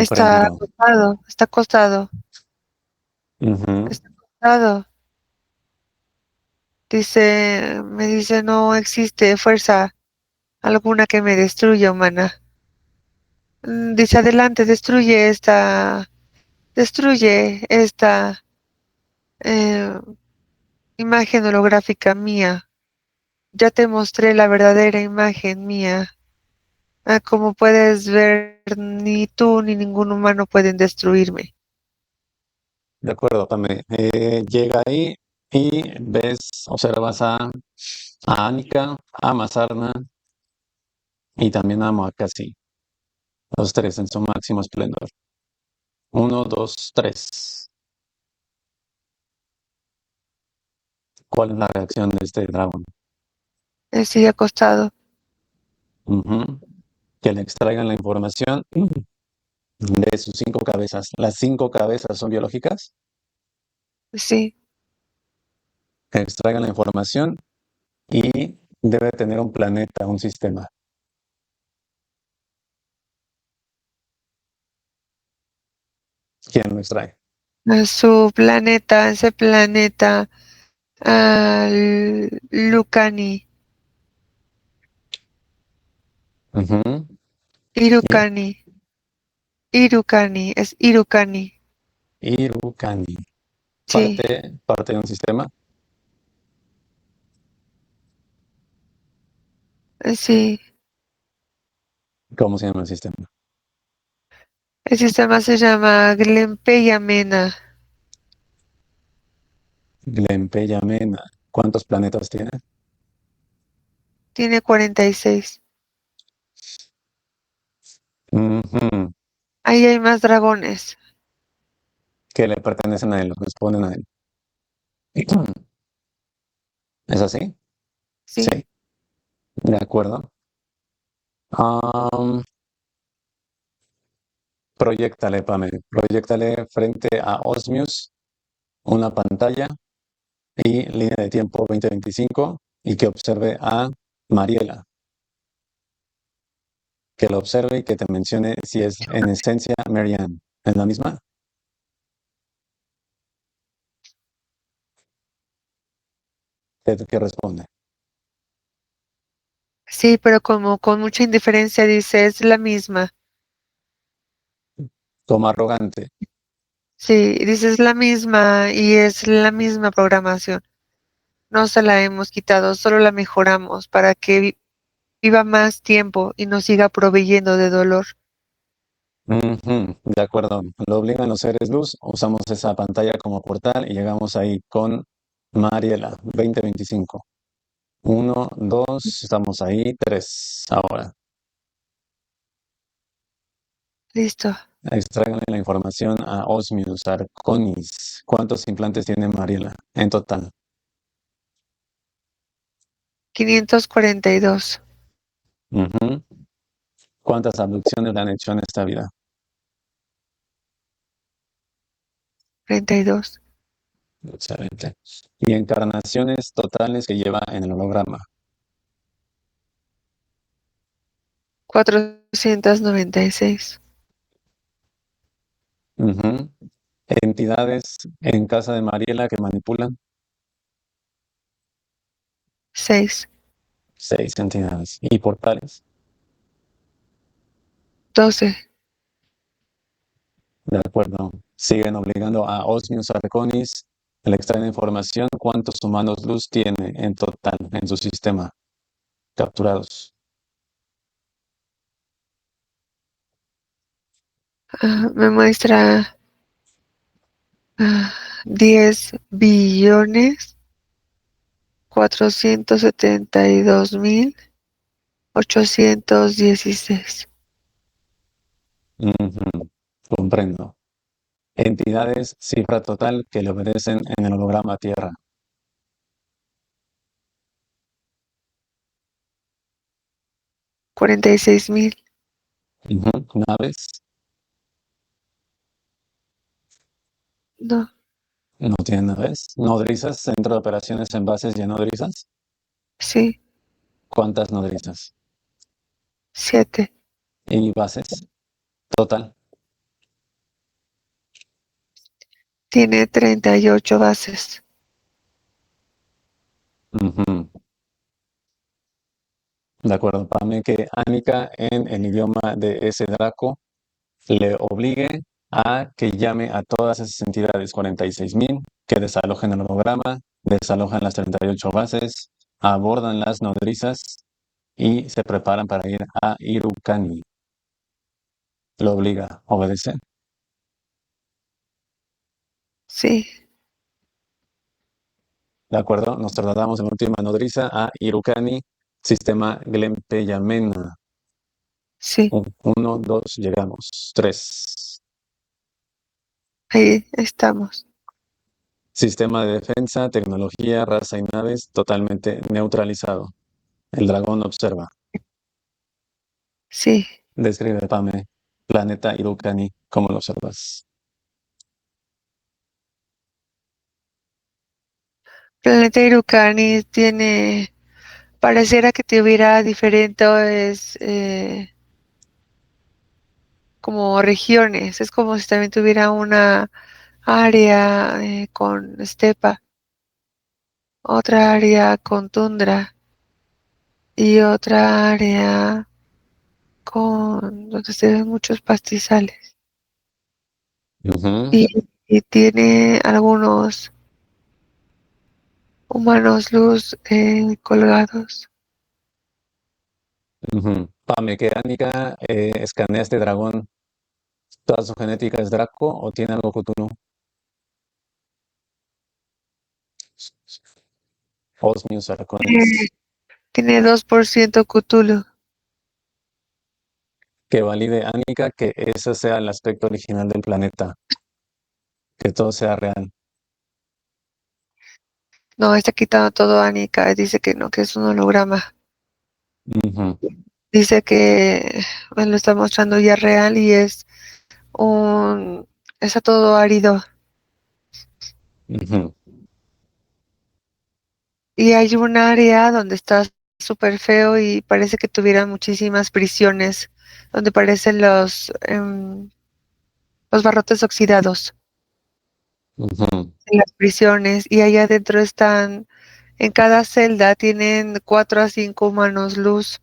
Comprendido. acostado, está acostado, Ujú. está acostado. Me dice, no existe fuerza alguna que me destruya, humana. Dice, adelante, destruye esta eh, imagen holográfica mía. Ya te mostré la verdadera imagen mía. Como puedes ver, ni tú ni ningún humano pueden destruirme. De acuerdo, Pame. Llega ahí y observas a Annika, a Mazarna y también a Moakasi. Los tres en su máximo esplendor. Uno, dos, tres. ¿Cuál es la reacción de este dragón? Sigue acostado. Ujú. Que le extraigan la información de sus cinco cabezas. Las cinco cabezas son biológicas. Sí, Que extraigan la información y debe tener un planeta, un sistema. ¿Quién lo extrae? a su planeta, ese planeta, Lucani, Ujú. Y Irukani, Irukani, es Irukani. Irukani. Sí, Parte de un sistema. sí. ¿Cómo se llama el sistema? El sistema se llama Glempeyamena. Glempeyamena. ¿Cuántos planetas tiene? Tiene 46. Ujú. Ahí hay más dragones. Que le pertenecen a él, responden a él. ¿Es así? Sí. Sí, de acuerdo. Am, proyéctale, Pame. Proyéctale frente a Osmius una pantalla y línea de tiempo 2025 y que observe a Mariela. Que lo observe y que te mencione si es en esencia Marianne. ¿Es la misma? ¿Qué responde? Sí, pero como con mucha indiferencia dice, es la misma. Como arrogante. Sí, dice es la misma y es la misma programación. No se la hemos quitado, solo la mejoramos para que viva más tiempo y nos siga proveyendo de dolor. Ujú, de acuerdo. Lo obligan los seres luz. Usamos esa pantalla como portal y llegamos ahí con Mariela 2025. Uno, dos, estamos ahí. Tres. Ahora, Listo. extraigan la información a Osmius Arconis. ¿Cuántos implantes tiene Mariela en total? 542. Ujú. ¿Cuántas abducciones le han hecho en esta vida? 32. Excelente. Y encarnaciones totales que lleva en el holograma. 496. Ujú. Entidades en casa de Mariela que manipulan. 6. Seis entidades. Y portales. 12. De acuerdo. Siguen obligando a Osmius Arconis. Le extraen información. ¿Cuántos humanos luz tiene en total en su sistema capturados? Me muestra 10.472.816. Ujú. Comprendo. Entidades, cifra total que le obedecen en el holograma Tierra. 46.000. Ujú. Naves, No, no tienen naves. Nodrizas, centro de operaciones en bases y nodrizas. sí, ¿Cuántas nodrizas? 7. Y bases, total. Tiene 38 bases. Ujú. De acuerdo, para mí que Annika en el idioma de ese Draco le obligue a que llame a todas esas entidades 46.000, que desalojen el holograma, desalojan las 38 bases, abordan las nodrizas y se preparan para ir a Irukani. Lo obliga, obedece. Sí, ¿De acuerdo? Nos trasladamos en última nodriza a Irukani, sistema Glempeyamena. sí, Uno, dos, llegamos. Tres. ahí estamos. Sistema de defensa, tecnología, raza y naves totalmente neutralizado. El dragón observa. Sí, Describe, Pame, planeta Irukani. ¿Cómo lo observas? Planeta Irukani tiene, pareciera que tuviera diferentes como regiones. Es como si también tuviera una área con estepa, otra área con tundra y otra área con donde se ven muchos pastizales. Ujú, Y, y tiene algunos humanos luz colgados. ujú. Pame, ¿qué Anika escanea este dragón? ¿Toda su genética es Draco o tiene algo Cthulhu? Osmius Eh, Arcones. Tiene 2% Cthulhu. Que valide Anika que ese sea el aspecto original del planeta, que todo sea real. No, está quitando todo Anika. Dice que no, que es un holograma. Ujú, Dice que me lo está mostrando ya real y es un... Está todo árido. ujú, Y hay un área donde está súper feo y parece que tuviera muchísimas prisiones, donde parecen los barrotes oxidados ujú. en las prisiones. Y allá adentro están, en cada celda tienen 4 a 5 humanos luz,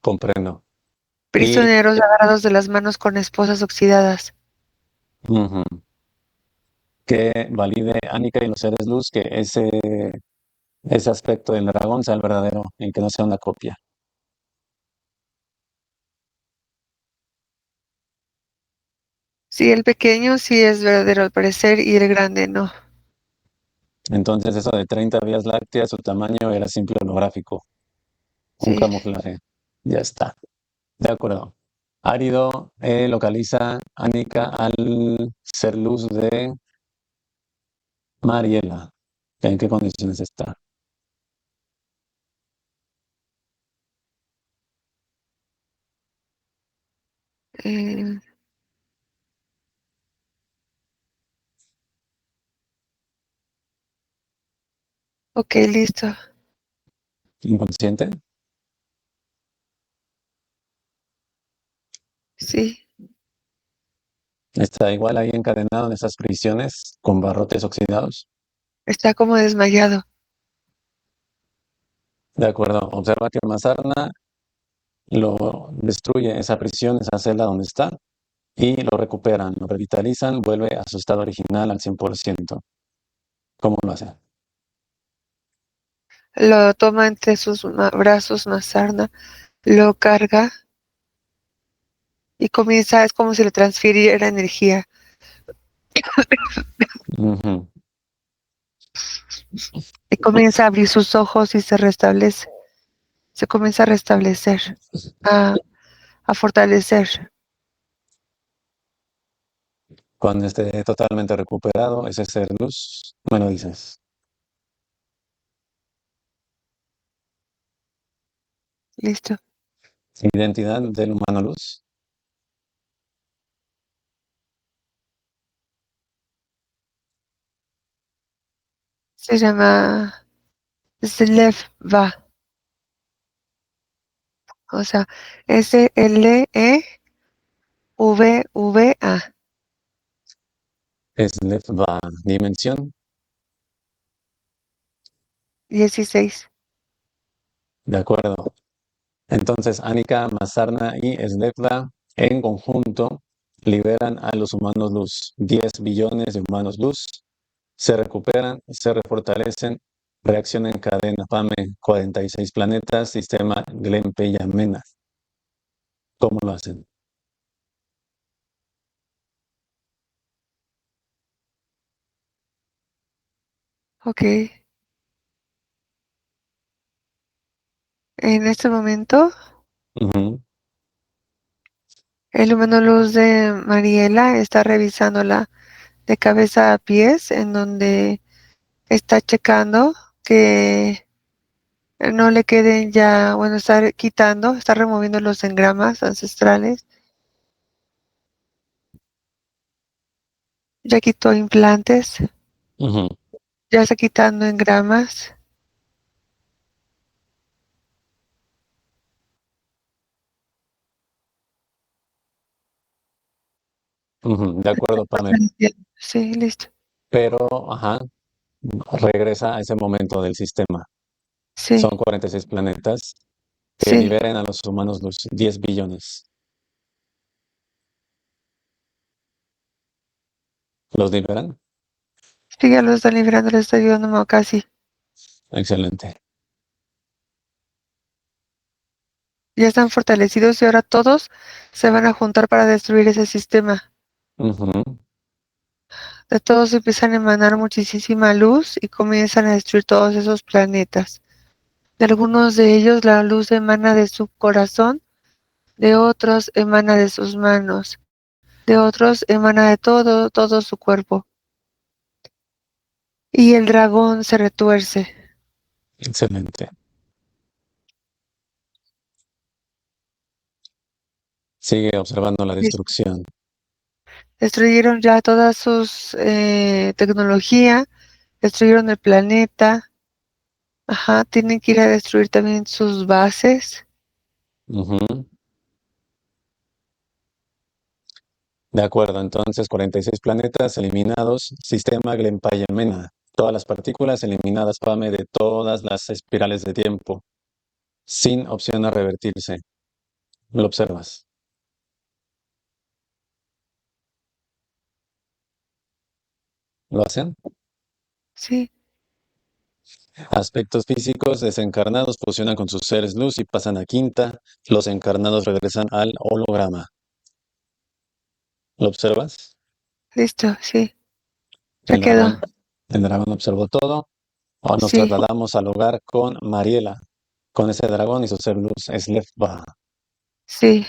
Comprendo. Y prisioneros agarrados de las manos con esposas oxidadas. ujú, que valide Anika y los seres luz que ese aspecto del dragón sea el verdadero, en que no sea una copia. Sí, el pequeño sí es verdadero al parecer y el grande no. Entonces, eso de 30 vías lácteas, su tamaño era simple holográfico, un Sí, camuflaje. Ya está. De acuerdo. Árido localiza Anika al ser luz de Mariela. ¿En qué condiciones está? eh, ok, listo. ¿Inconsciente? Sí, ¿Está igual ahí encadenado en esas prisiones con barrotes oxidados? está como desmayado. De acuerdo. Observa que Mazarna lo destruye esa prisión, esa celda donde está, y lo recuperan, lo revitalizan, vuelve a su estado original al 100%. ¿Cómo lo hace? Lo toma entre sus brazos Mazarna, lo carga y comienza, es como si le transfiriera energía Ujú. y comienza a abrir sus ojos y se restablece, se comienza a restablecer, a, a fortalecer. Cuando esté totalmente recuperado, ese ser luz, me lo dices. Listo. Identidad del humano luz. Se llama Sleva, o sea, Slevva, Es Lefba, dimensión. 16. De acuerdo. Entonces, Anika, Mazarna y Slefba en conjunto liberan a los humanos luz. 10 billones de humanos luz se recuperan, se refortalecen, Reacción en cadena, PAME, 46 planetas, sistema Glen-Pellamena. ¿Cómo lo hacen? Ok. En este momento, Ujú, el humano luz de Mariela está revisándola de cabeza a pies, en donde está checando que no le queden ya, bueno, está quitando, está removiendo los engramas ancestrales, ya quitó implantes, ujú, ya está quitando engramas. ujú. De acuerdo, PAME. Sí, listo. Pero, ajá, regresa a ese momento del sistema. Sí, Son 46 planetas que sí, liberen a los humanos luz, 10 billones. ¿Los liberan? sí, ya lo está librando, le está ayudando casi. Excelente. Ya están fortalecidos y ahora todos se van a juntar para destruir ese sistema. Ujú, De todos empiezan a emanar muchísima luz y comienzan a destruir todos esos planetas. De algunos de ellos la luz emana de su corazón, de otros emana de sus manos, de otros emana de todo su cuerpo. Y el dragón se retuerce. excelente. Sigue observando la Listo. destrucción. Destruyeron ya toda sus tecnología, destruyeron el planeta. Ajá, tienen que ir a destruir también sus bases. Ujú. De acuerdo, entonces 46 planetas eliminados, sistema Glenn-Pallamena. Todas las partículas eliminadas, PAME, de todas las espirales de tiempo, sin opción a revertirse. Lo observas. ¿Lo hacen? Sí, Aspectos físicos desencarnados fusionan con sus seres luz y pasan a quinta. Los encarnados regresan al holograma. ¿Lo observas? listo, sí, ya El quedó. dragón. El dragón observó todo. Ahora nos Sí, trasladamos al hogar con Mariela, con ese dragón y su ser luz, Slefba. sí,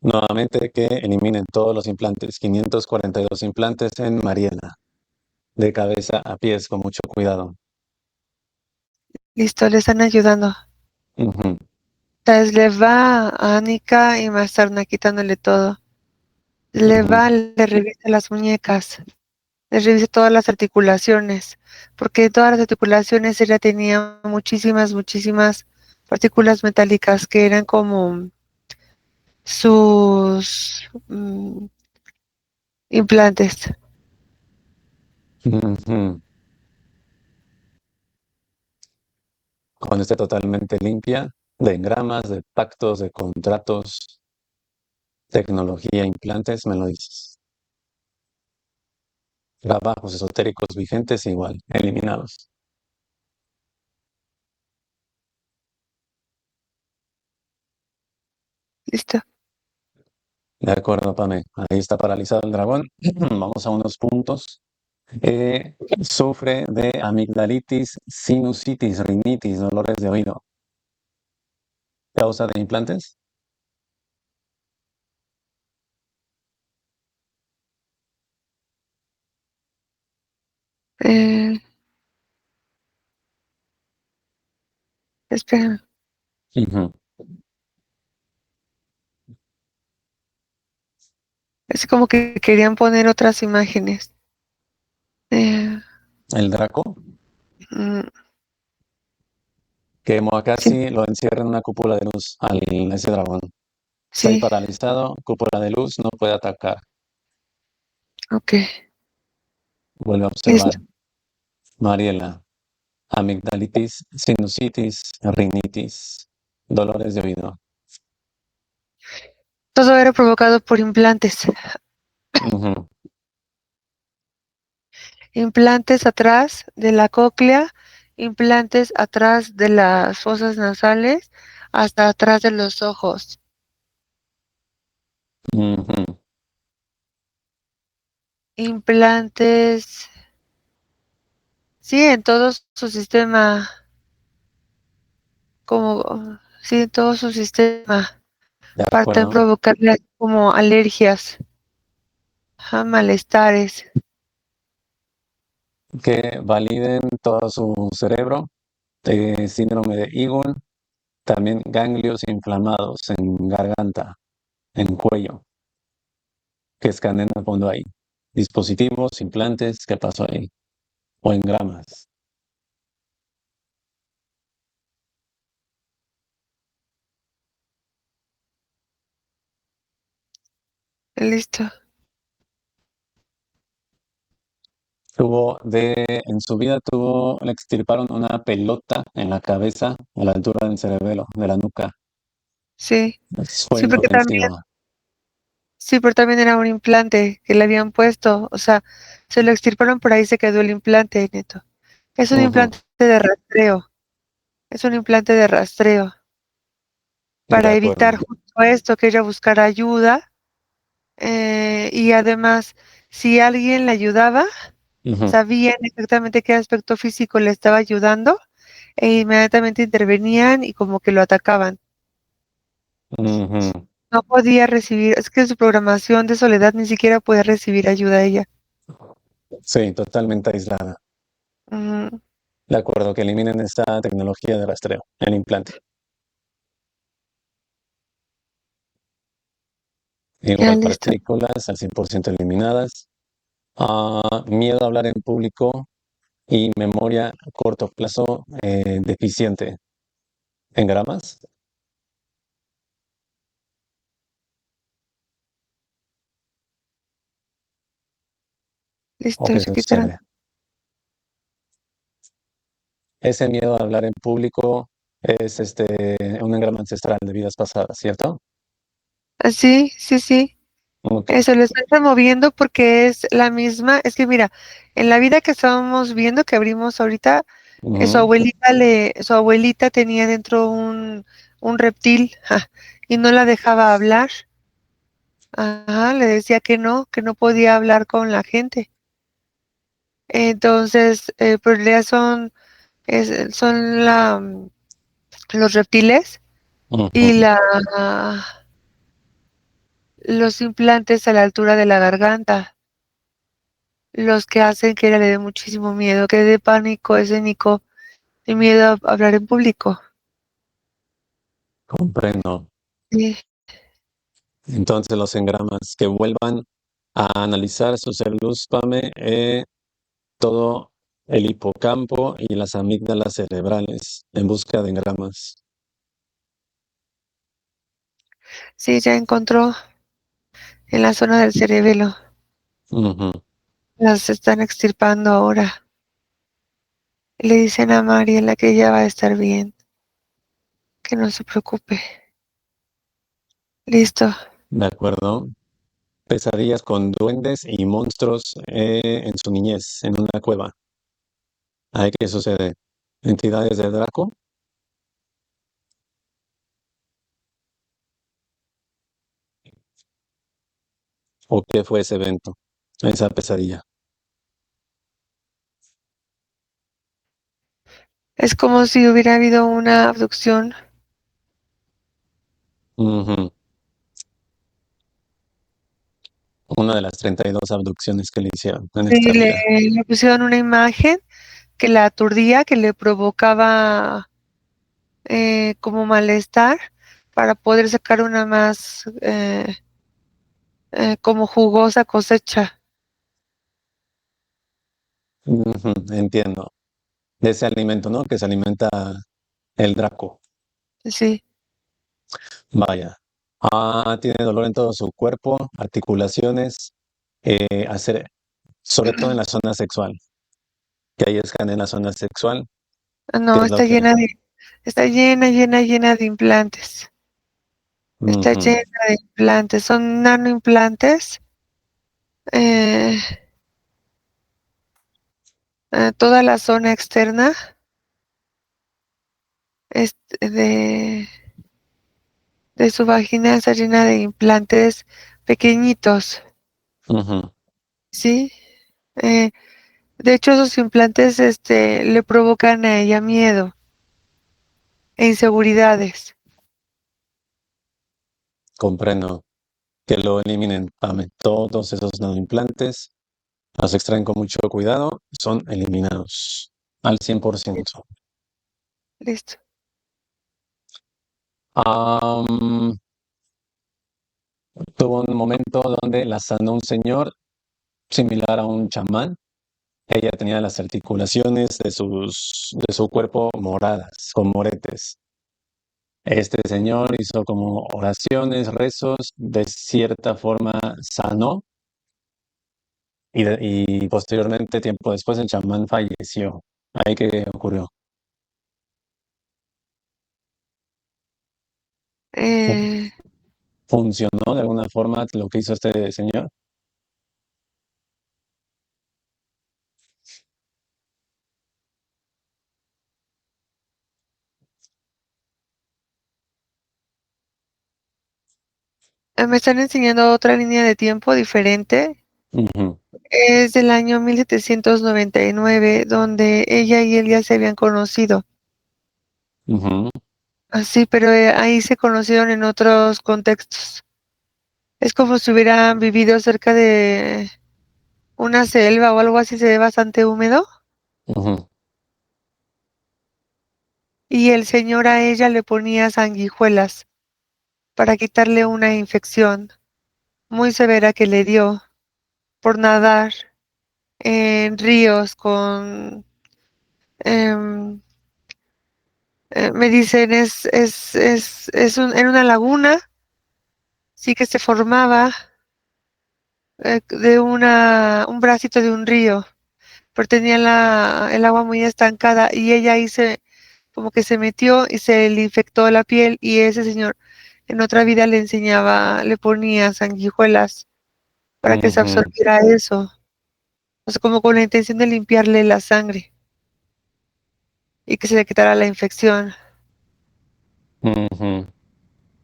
Nuevamente que eliminen todos los implantes, 542 implantes en Mariela, de cabeza a pies con mucho cuidado. listo, le están ayudando. Ujú, Le va a Anika y Masarna quitándole todo. Le ujú, va, le revisa las muñecas, le revisa todas las articulaciones, porque todas las articulaciones ella tenía muchísimas partículas metálicas que eran como sus implantes. ujú. Cuando esté totalmente limpia de engramas, de pactos, de contratos, tecnología, implantes, me lo dices. Trabajos esotéricos vigentes igual, eliminados. Listo, De acuerdo, Pame. Ahí está paralizado el dragón. Vamos a unos puntos. Sufre de amigdalitis, sinusitis, rinitis, dolores de oído. ¿Causa de implantes? eh, espera, Ujú. es como que querían poner otras imágenes. Eh, El Draco, mm, que sí, Moakasi lo encierra en una cúpula de luz a ese dragón. Está ahí sí, paralizado, cúpula de luz, no puede atacar. ok, Vuelve a observar. listo. Mariela, amigdalitis, sinusitis, rinitis, dolores de oído. Todo era provocado por implantes. Ujú, Implantes atrás de la cóclea implantes atrás de las fosas nasales hasta atrás de los ojos. Ujú. Implantes, sí, en todo su sistema, como, sí, en todo su sistema, ¿De para también acuerdo? provocarle como alergias, malestares. Que validen todo su cerebro, síndrome de Eagle, también ganglios inflamados en garganta, en cuello, que escaneen a fondo ahí. Dispositivos, implantes, ¿qué pasó ahí? O engramas. Listo. En su vida le extirparon una pelota en la cabeza a la altura del cerebelo, de la nuca. Sí, Fue sí, porque también, inofensivo. sí, pero también era un implante que le habían puesto, o sea, se lo extirparon por ahí, se quedó el implante, Neto. Es un Ujú. implante de rastreo, es un implante de rastreo De para evitar acuerdo. justo esto, que ella buscara ayuda, y además, si alguien le ayudaba, Ujú. sabían exactamente qué aspecto físico le estaba ayudando e inmediatamente intervenían y como que lo atacaban. Ujú. No podía recibir, es que en su programación de soledad ni siquiera podía recibir ayuda ella. Sí, totalmente aislada. Ujú. De acuerdo, que eliminen esta tecnología de rastreo, el implante. Ya Igual listo, partículas al 100% eliminadas. Miedo a hablar en público y memoria a corto plazo deficiente. ¿En gramas? ¿O listo, qué se quitaron. sucede? Ese miedo a hablar en público es un engrama ancestral de vidas pasadas, ¿cierto? Ah, sí, sí, sí. Ok. Eso lo están removiendo porque es la misma, es que mira, en la vida que estábamos viendo, que abrimos ahorita, Ujú. su abuelita tenía dentro un reptil, y no la dejaba hablar. Ajá, le decía que no podía hablar con la gente. Entonces, pues ya son los reptiles y Ujú. los implantes a la altura de la garganta, los que hacen que ella le dé muchísimo miedo, que le dé pánico escénico y miedo a hablar en público. Comprendo. Sí, Entonces los engramas que vuelvan a analizar su luz PAME, todo el hipocampo y las amígdalas cerebrales en busca de engramas. sí, ya encontró en la zona del cerebelo. Ujú. Las están extirpando ahora. Le dicen a Mariela que ella va a estar bien, que no se preocupe. Listo. De acuerdo. Pesadillas con duendes y monstruos en su niñez, en una cueva. ¿Ahí qué sucede? ¿Entidades de Draco? ¿O qué fue ese evento? Esa pesadilla. Es como si hubiera habido una abducción. Ujú. Una de las 32 abducciones que le hicieron en Sí, esta vida. le pusieron una imagen que la aturdía, que le provocaba como malestar para poder sacar una más como jugosa cosecha. Ujú. Entiendo. De ese alimento, ¿no? Que se alimenta el Draco. Sí, Vaya. Tiene dolor en todo su cuerpo, articulaciones, sobre todo en la zona sexual. Que ahí escanea en la zona sexual. ¿Qué no, es lo que? está llena, llena, llena de implantes. Está Ujú. llena de implantes, son nanoimplantes. eh, Toda la zona externa. de, de su vagina está llena de implantes pequeñitos, Ujú. ¿sí? Eh, de hecho, esos implantes le provocan a ella miedo e inseguridades. Comprendo. Que lo eliminen, Pame. Todos esos nanoimplantes los extraen con mucho cuidado, son eliminados al 100%. Listo. Am, Tuvo un momento donde la sanó un señor similar a un chamán. Ella tenía las articulaciones de su cuerpo moradas, con moretes. Este señor hizo como oraciones, rezos, de cierta forma sanó y posteriormente, tiempo después, el chamán falleció. ¿Ahí qué ocurrió? Eh, ¿Funcionó de alguna forma lo que hizo este señor? Me están enseñando otra línea de tiempo diferente. Ujú, Es del año 1799, donde ella y él ya se habían conocido. ujú, Así, pero ahí se conocieron en otros contextos. Es como si hubieran vivido cerca de una selva o algo así, se ve bastante húmedo. ujú, Y el señor a ella le ponía sanguijuelas para quitarle una infección muy severa que le dio por nadar en ríos em, me dicen, en una laguna, sí que se formaba de un bracito de un río, pero tenía el agua muy estancada y ella ahí como que se metió y se le infectó la piel y ese señor en otra vida le enseñaba, le ponía sanguijuelas para que se ujú, absorbiera eso, o sea, como con la intención de limpiarle la sangre y que se le quitara la infección. ujú.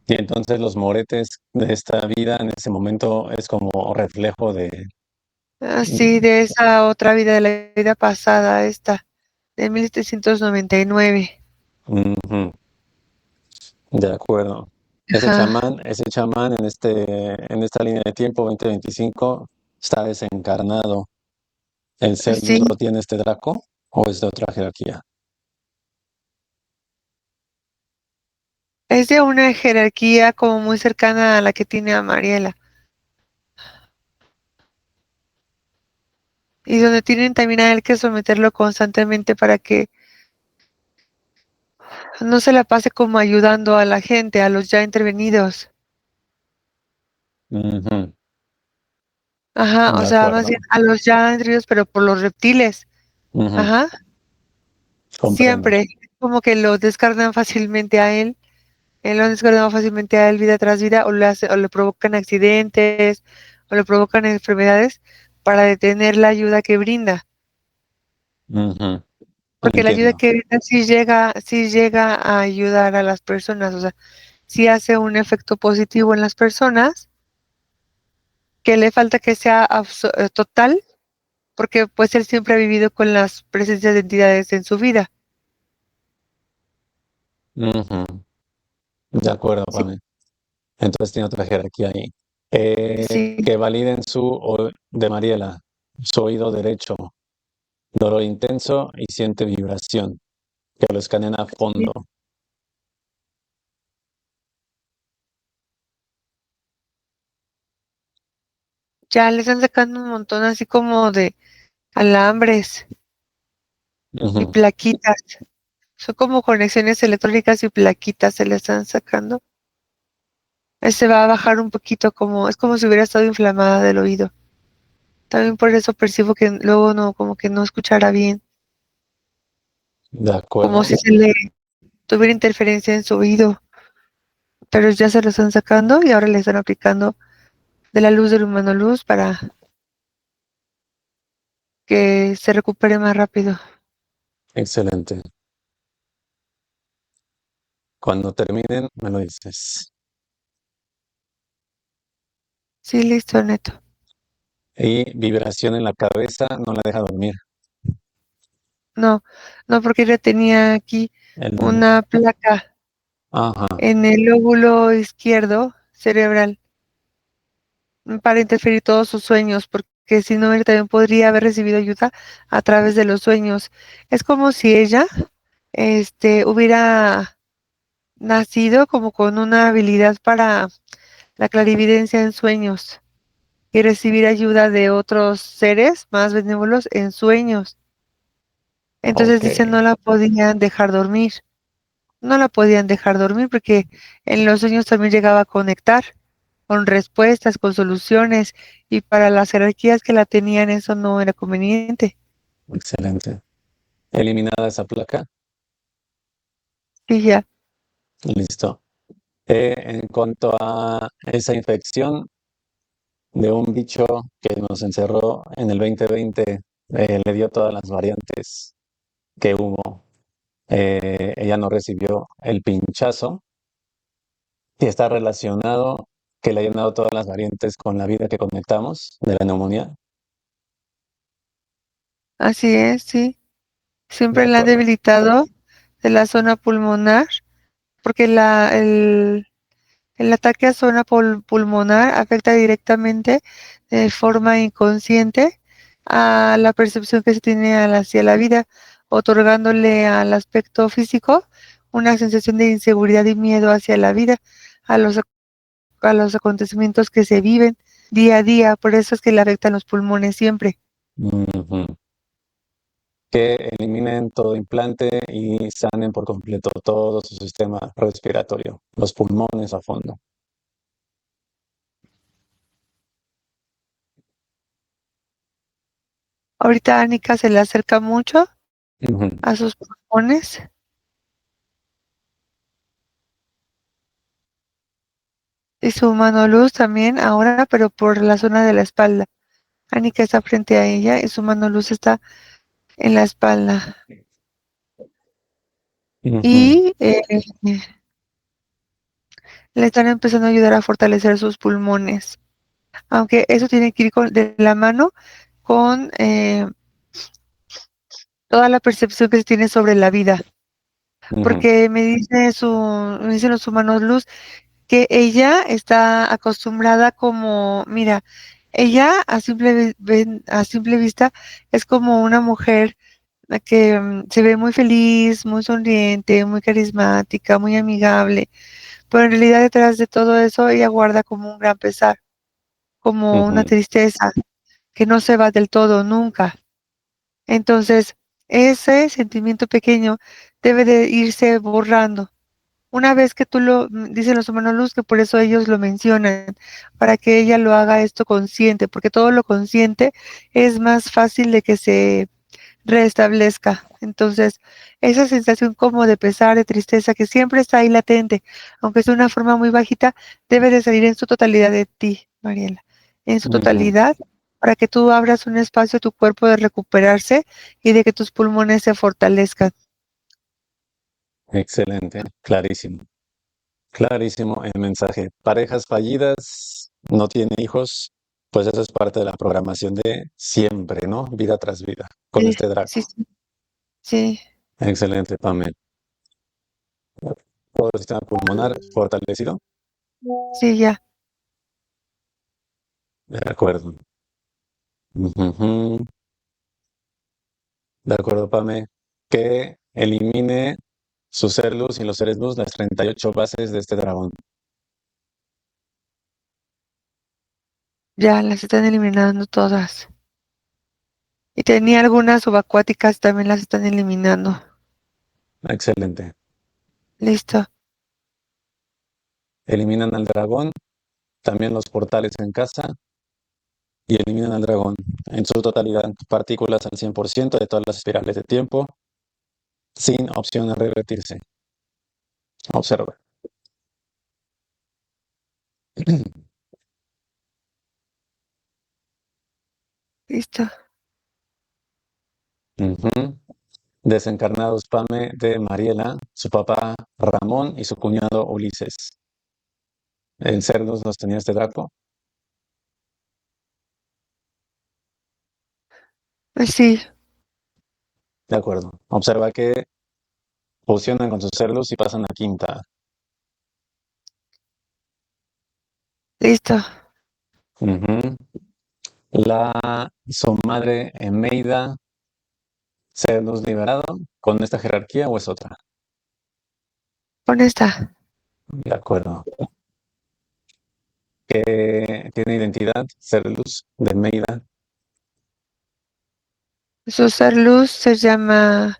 Y entonces los moretes de esta vida en ese momento es como reflejo de... Así de esa otra vida, de la vida pasada, esta, de 1799. Ujú, de acuerdo. Ajá, Ese chamán en esta línea de tiempo 2025 está desencarnado. ¿El ser luz sí, lo tiene este Draco o es de otra jerarquía? es de una jerarquía como muy cercana a la que tiene a Mariela, y donde tienen también a él que someterlo constantemente para que no se la pase como ayudando a la gente, a los ya intervenidos. Ujú, Ajá, o de sea, más bien acuerdo. a los ya intervenidos, pero por los reptiles. Ujú, Ajá, comprendo. siempre, como que lo descargan fácilmente a él. Él lo descarga fácilmente a él vida tras vida, o le provocan accidentes, o le provocan enfermedades para detener la ayuda que brinda. Ujú, Porque la ayuda entiendo. que brinda sí llega a ayudar a las personas, o sea, sí hace un efecto positivo en las personas, que le falta que sea total, porque pues él siempre ha vivido con las presencias de entidades en su vida. Ujú, de acuerdo, Sí, Pame. Entonces tiene otra jerarquía ahí. sí, Que validen de Mariela, su oído derecho, dolor intenso y siente vibración, que lo escanean a sí. fondo. Ya le están sacando un montón así como de alambres y Ujú, plaquitas. Son como conexiones electrónicas y plaquitas se le están sacando. Se va a bajar un poquito, es como si hubiera estado inflamada del oído. También por eso percibo que luego no, como que no escuchara bien, de como acuerdo, si se le tuviera interferencia en su oído, pero ya se lo están sacando y ahora le están aplicando de la luz del humano luz para que se recupere más rápido. excelente. Cuando terminen, me lo dices. Sí, listo, Neto. Y vibración en la cabeza no la deja dormir. No, no, porque ella tenía aquí El, una placa ajá, en el lóbulo izquierdo cerebral para interferir todos sus sueños, porque si no, él también podría haber recibido ayuda a través de los sueños. Es como si ella, hubiera nacido como con una habilidad para la clarividencia en sueños y recibir ayuda de otros seres más benévolos en sueños. Entonces ok, dice, no la podían dejar dormir, no la podían dejar dormir porque en los sueños también llegaba a conectar con respuestas, con soluciones, y para las jerarquías que la tenían eso no era conveniente. excelente. Eliminada esa placa, Y ya, listo. En cuanto a esa infección de un bicho que nos encerró en el 2020, le dio todas las variantes que hubo. Ella no recibió el pinchazo y está relacionado que le hayan dado todas las variantes con la vida que conectamos de la neumonía. así es, sí. De Siempre la han acuerdo. debilitado de la zona pulmonar, porque el ataque a zona pulmonar afecta directamente de forma inconsciente a la percepción que se tiene hacia la vida, otorgándole al aspecto físico una sensación de inseguridad y miedo hacia la vida, a los acontecimientos que se viven día a día. Por eso es que le afectan los pulmones siempre. Ujú. Que eliminen todo implante y sanen por completo todo su sistema respiratorio, los pulmones a fondo. Ahorita Anika se le acerca mucho Ujú, a sus pulmones y su mano luz también ahora, pero por la zona de la espalda. Anika está frente a ella y su mano luz está en la espalda. ujú, Y le están empezando a ayudar a fortalecer sus pulmones. Aunque eso tiene que ir de la mano con toda la percepción que se tiene sobre la vida. ujú, Porque me dicen los humanos luz que ella está acostumbrada como, mira, ella a simple vista es como una mujer que se ve muy feliz, muy sonriente, muy carismática, muy amigable, pero en realidad detrás de todo eso ella guarda como un gran pesar, como una ujú, tristeza que no se va del todo nunca. Entonces, ese sentimiento pequeño debe de irse borrando. Una vez que dicen los humanos luz, que por eso ellos lo mencionan, para que ella lo haga esto consciente, porque todo lo consciente es más fácil de que se restablezca. Entonces, esa sensación como de pesar, de tristeza, que siempre está ahí latente, aunque es de una forma muy bajita, debe de salir en su totalidad de ti, Mariela, en su ujú. totalidad, para que tú abras un espacio a tu cuerpo de recuperarse y de que tus pulmones se fortalezcan. Excelente, clarísimo. Clarísimo el mensaje. Parejas fallidas, no tienen hijos, pues eso es parte de la programación de siempre, ¿no? Vida tras vida, con Sí, este sí, Draco. sí, sí, Excelente, Pamela. Todo el sistema pulmonar fortalecido. sí, ya, De acuerdo. Ujujú. De acuerdo, Pame. Que elimine su ser luz y los seres luz, las 38 bases de este dragón. ya las están eliminando todas. Y tenía algunas subacuáticas, también las están eliminando. Excelente. Listo, Eliminan al dragón, también los portales en casa y eliminan al dragón en su totalidad, partículas al 100% de todas las espirales de tiempo, sin opción de revertirse. Observa. listo. Ujú. Desencarnados Pame de Mariela, su papá Ramón y su cuñado Ulises. ¿En cerdos los tenía este dato? Pues sí, De acuerdo. Observa que fusionan con sus cerdos y pasan a quinta. listo. Ujú. Su madre Eneida, cerdos liberado, ¿con esta jerarquía o es otra? Con esta. De acuerdo. ¿Qué tiene identidad? Cerdos de Eneida. Su ser luz se llama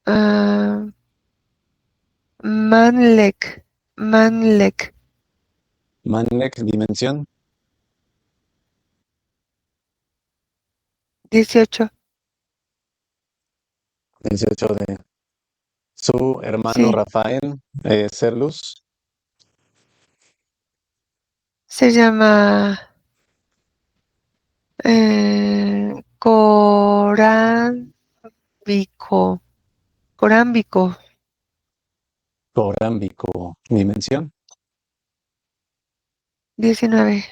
ah, Manlek. Manlek. Manlek, dimensión 18. 18 de su hermano Sí. Rafael, Cerlus, Se llama Corámbico. Corámbico. Corámbico, dimensión. 19.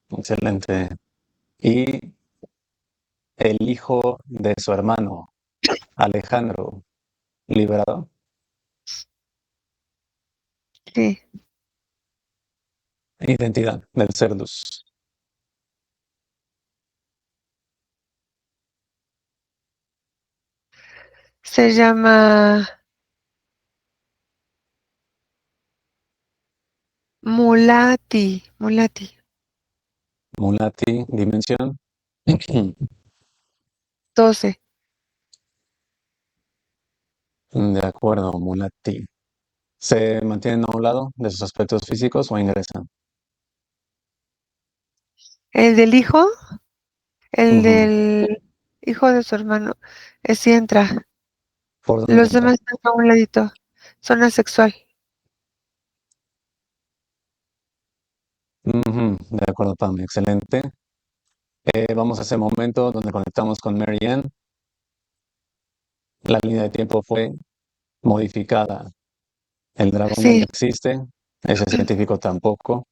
Excelente. Y el hijo de su hermano, Alejandro, liberado. Sí. Identidad del Cerdus. Se llama Mulati. Mulati. Mulati, dimensión. 12. De acuerdo, Mulati. ¿Se mantienen a un lado de sus aspectos físicos o ingresan? El del hijo, el Ujú. del hijo de su hermano, sí entra. ¿Por dónde Los entra? demás están a un ladito. Zona sexual. Ujú. De acuerdo, Pam. Excelente. Vamos a ese momento donde conectamos con Mary Ann. La línea de tiempo fue modificada. El dragón ya no Sí, existe. Ese científico tampoco.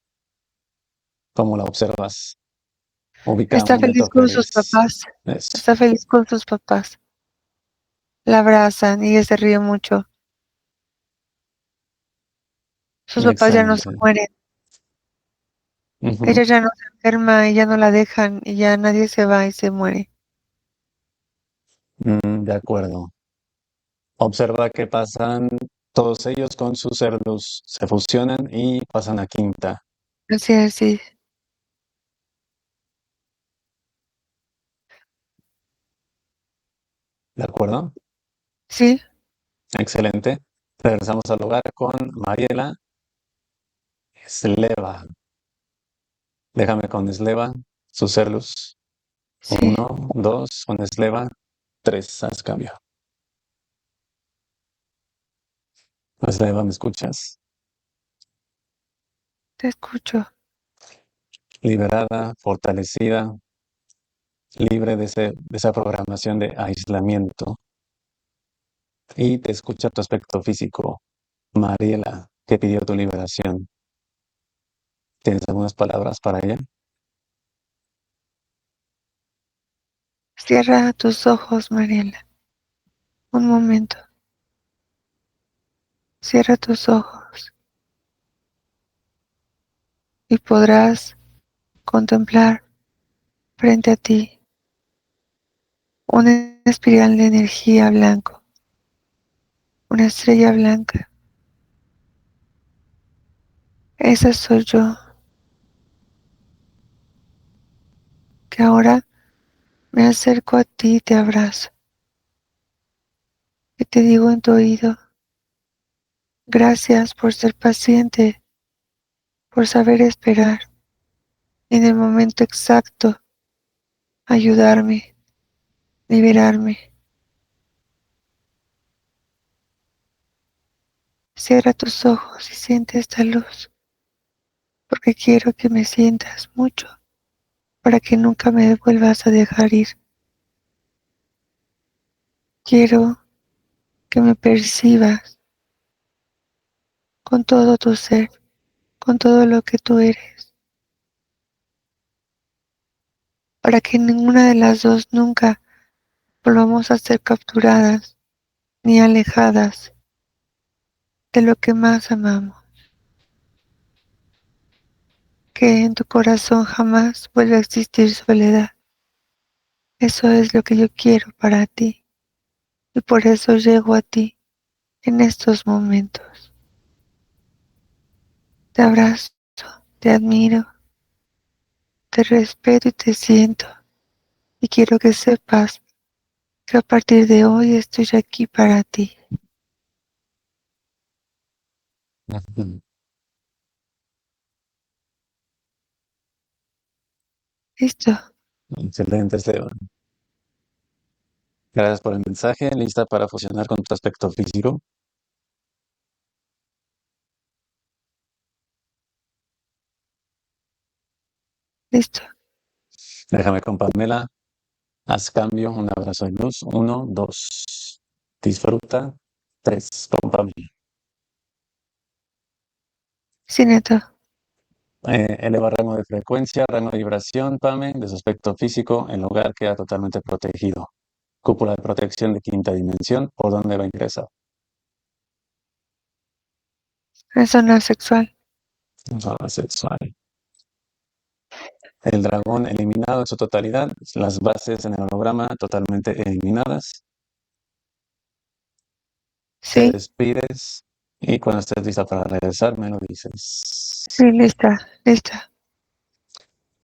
¿Cómo la observas? Ubica un está momento feliz con sus feliz. papás. Eso. Está feliz con sus papás. La abrazan y ella se ríe mucho. Sus papás ya no se Excelente. mueren. Ujú. Ella ya no se enferma y ya no la dejan y ya nadie se va y se muere. De acuerdo. Observa que pasan todos ellos con sus cerdos, se fusionan y pasan a quinta. Así es, sí. ¿De acuerdo? Sí, Excelente. Regresamos al lugar con Mariela Sleva. Déjame con Sleva, sus cerdos. sí. Uno, dos, con Sleva. Tres, haz cambio. Sleva, ¿me escuchas? Te escucho. Liberada, fortalecida, libre de esa programación de aislamiento. Y te escucha tu aspecto físico. Mariela, que pidió tu liberación. ¿Tienes algunas palabras para ella? Cierra tus ojos, Mariela. Un momento. Cierra tus ojos y podrás contemplar frente a ti una espiral de energía blanco, una estrella blanca. Esa soy yo, que ahora me acerco a ti y te abrazo y te digo en tu oído, gracias por ser paciente, por saber esperar y en el momento exacto ayudarme, liberarme. Cierra tus ojos y siente esta luz, porque quiero que me sientas mucho, para que nunca me vuelvas a dejar ir. Quiero que me percibas con todo tu ser, con todo lo que tú eres, para que ninguna de las dos nunca volvamos a ser capturadas ni alejadas de lo que más amamos. Que en tu corazón jamás vuelva a existir soledad. Eso es lo que yo quiero para ti y por eso llego a ti en estos momentos. Te abrazo, te admiro, te respeto y te siento y quiero que sepas que a partir de hoy estoy aquí para ti. Ujú. ¿Listo? Excelente, Esteban. Gracias por el mensaje. ¿Lista para fusionar con tu aspecto físico? ¿Listo? Déjame con Pamela. Haz cambio. Un abrazo de luz. Uno, dos. Disfruta. Tres. Con Pamela. Sí, Neto. Eleva rango de frecuencia, rango de vibración, Pame, de su aspecto físico. El lugar queda totalmente protegido. Cúpula de protección de quinta dimensión. ¿Por dónde va a ingresar? En zona sexual. Zona sexual. El dragón eliminado en su totalidad. Las bases en el holograma totalmente eliminadas. Te Sí, despides y cuando estés lista para regresar me lo dices. sí, lista, lista.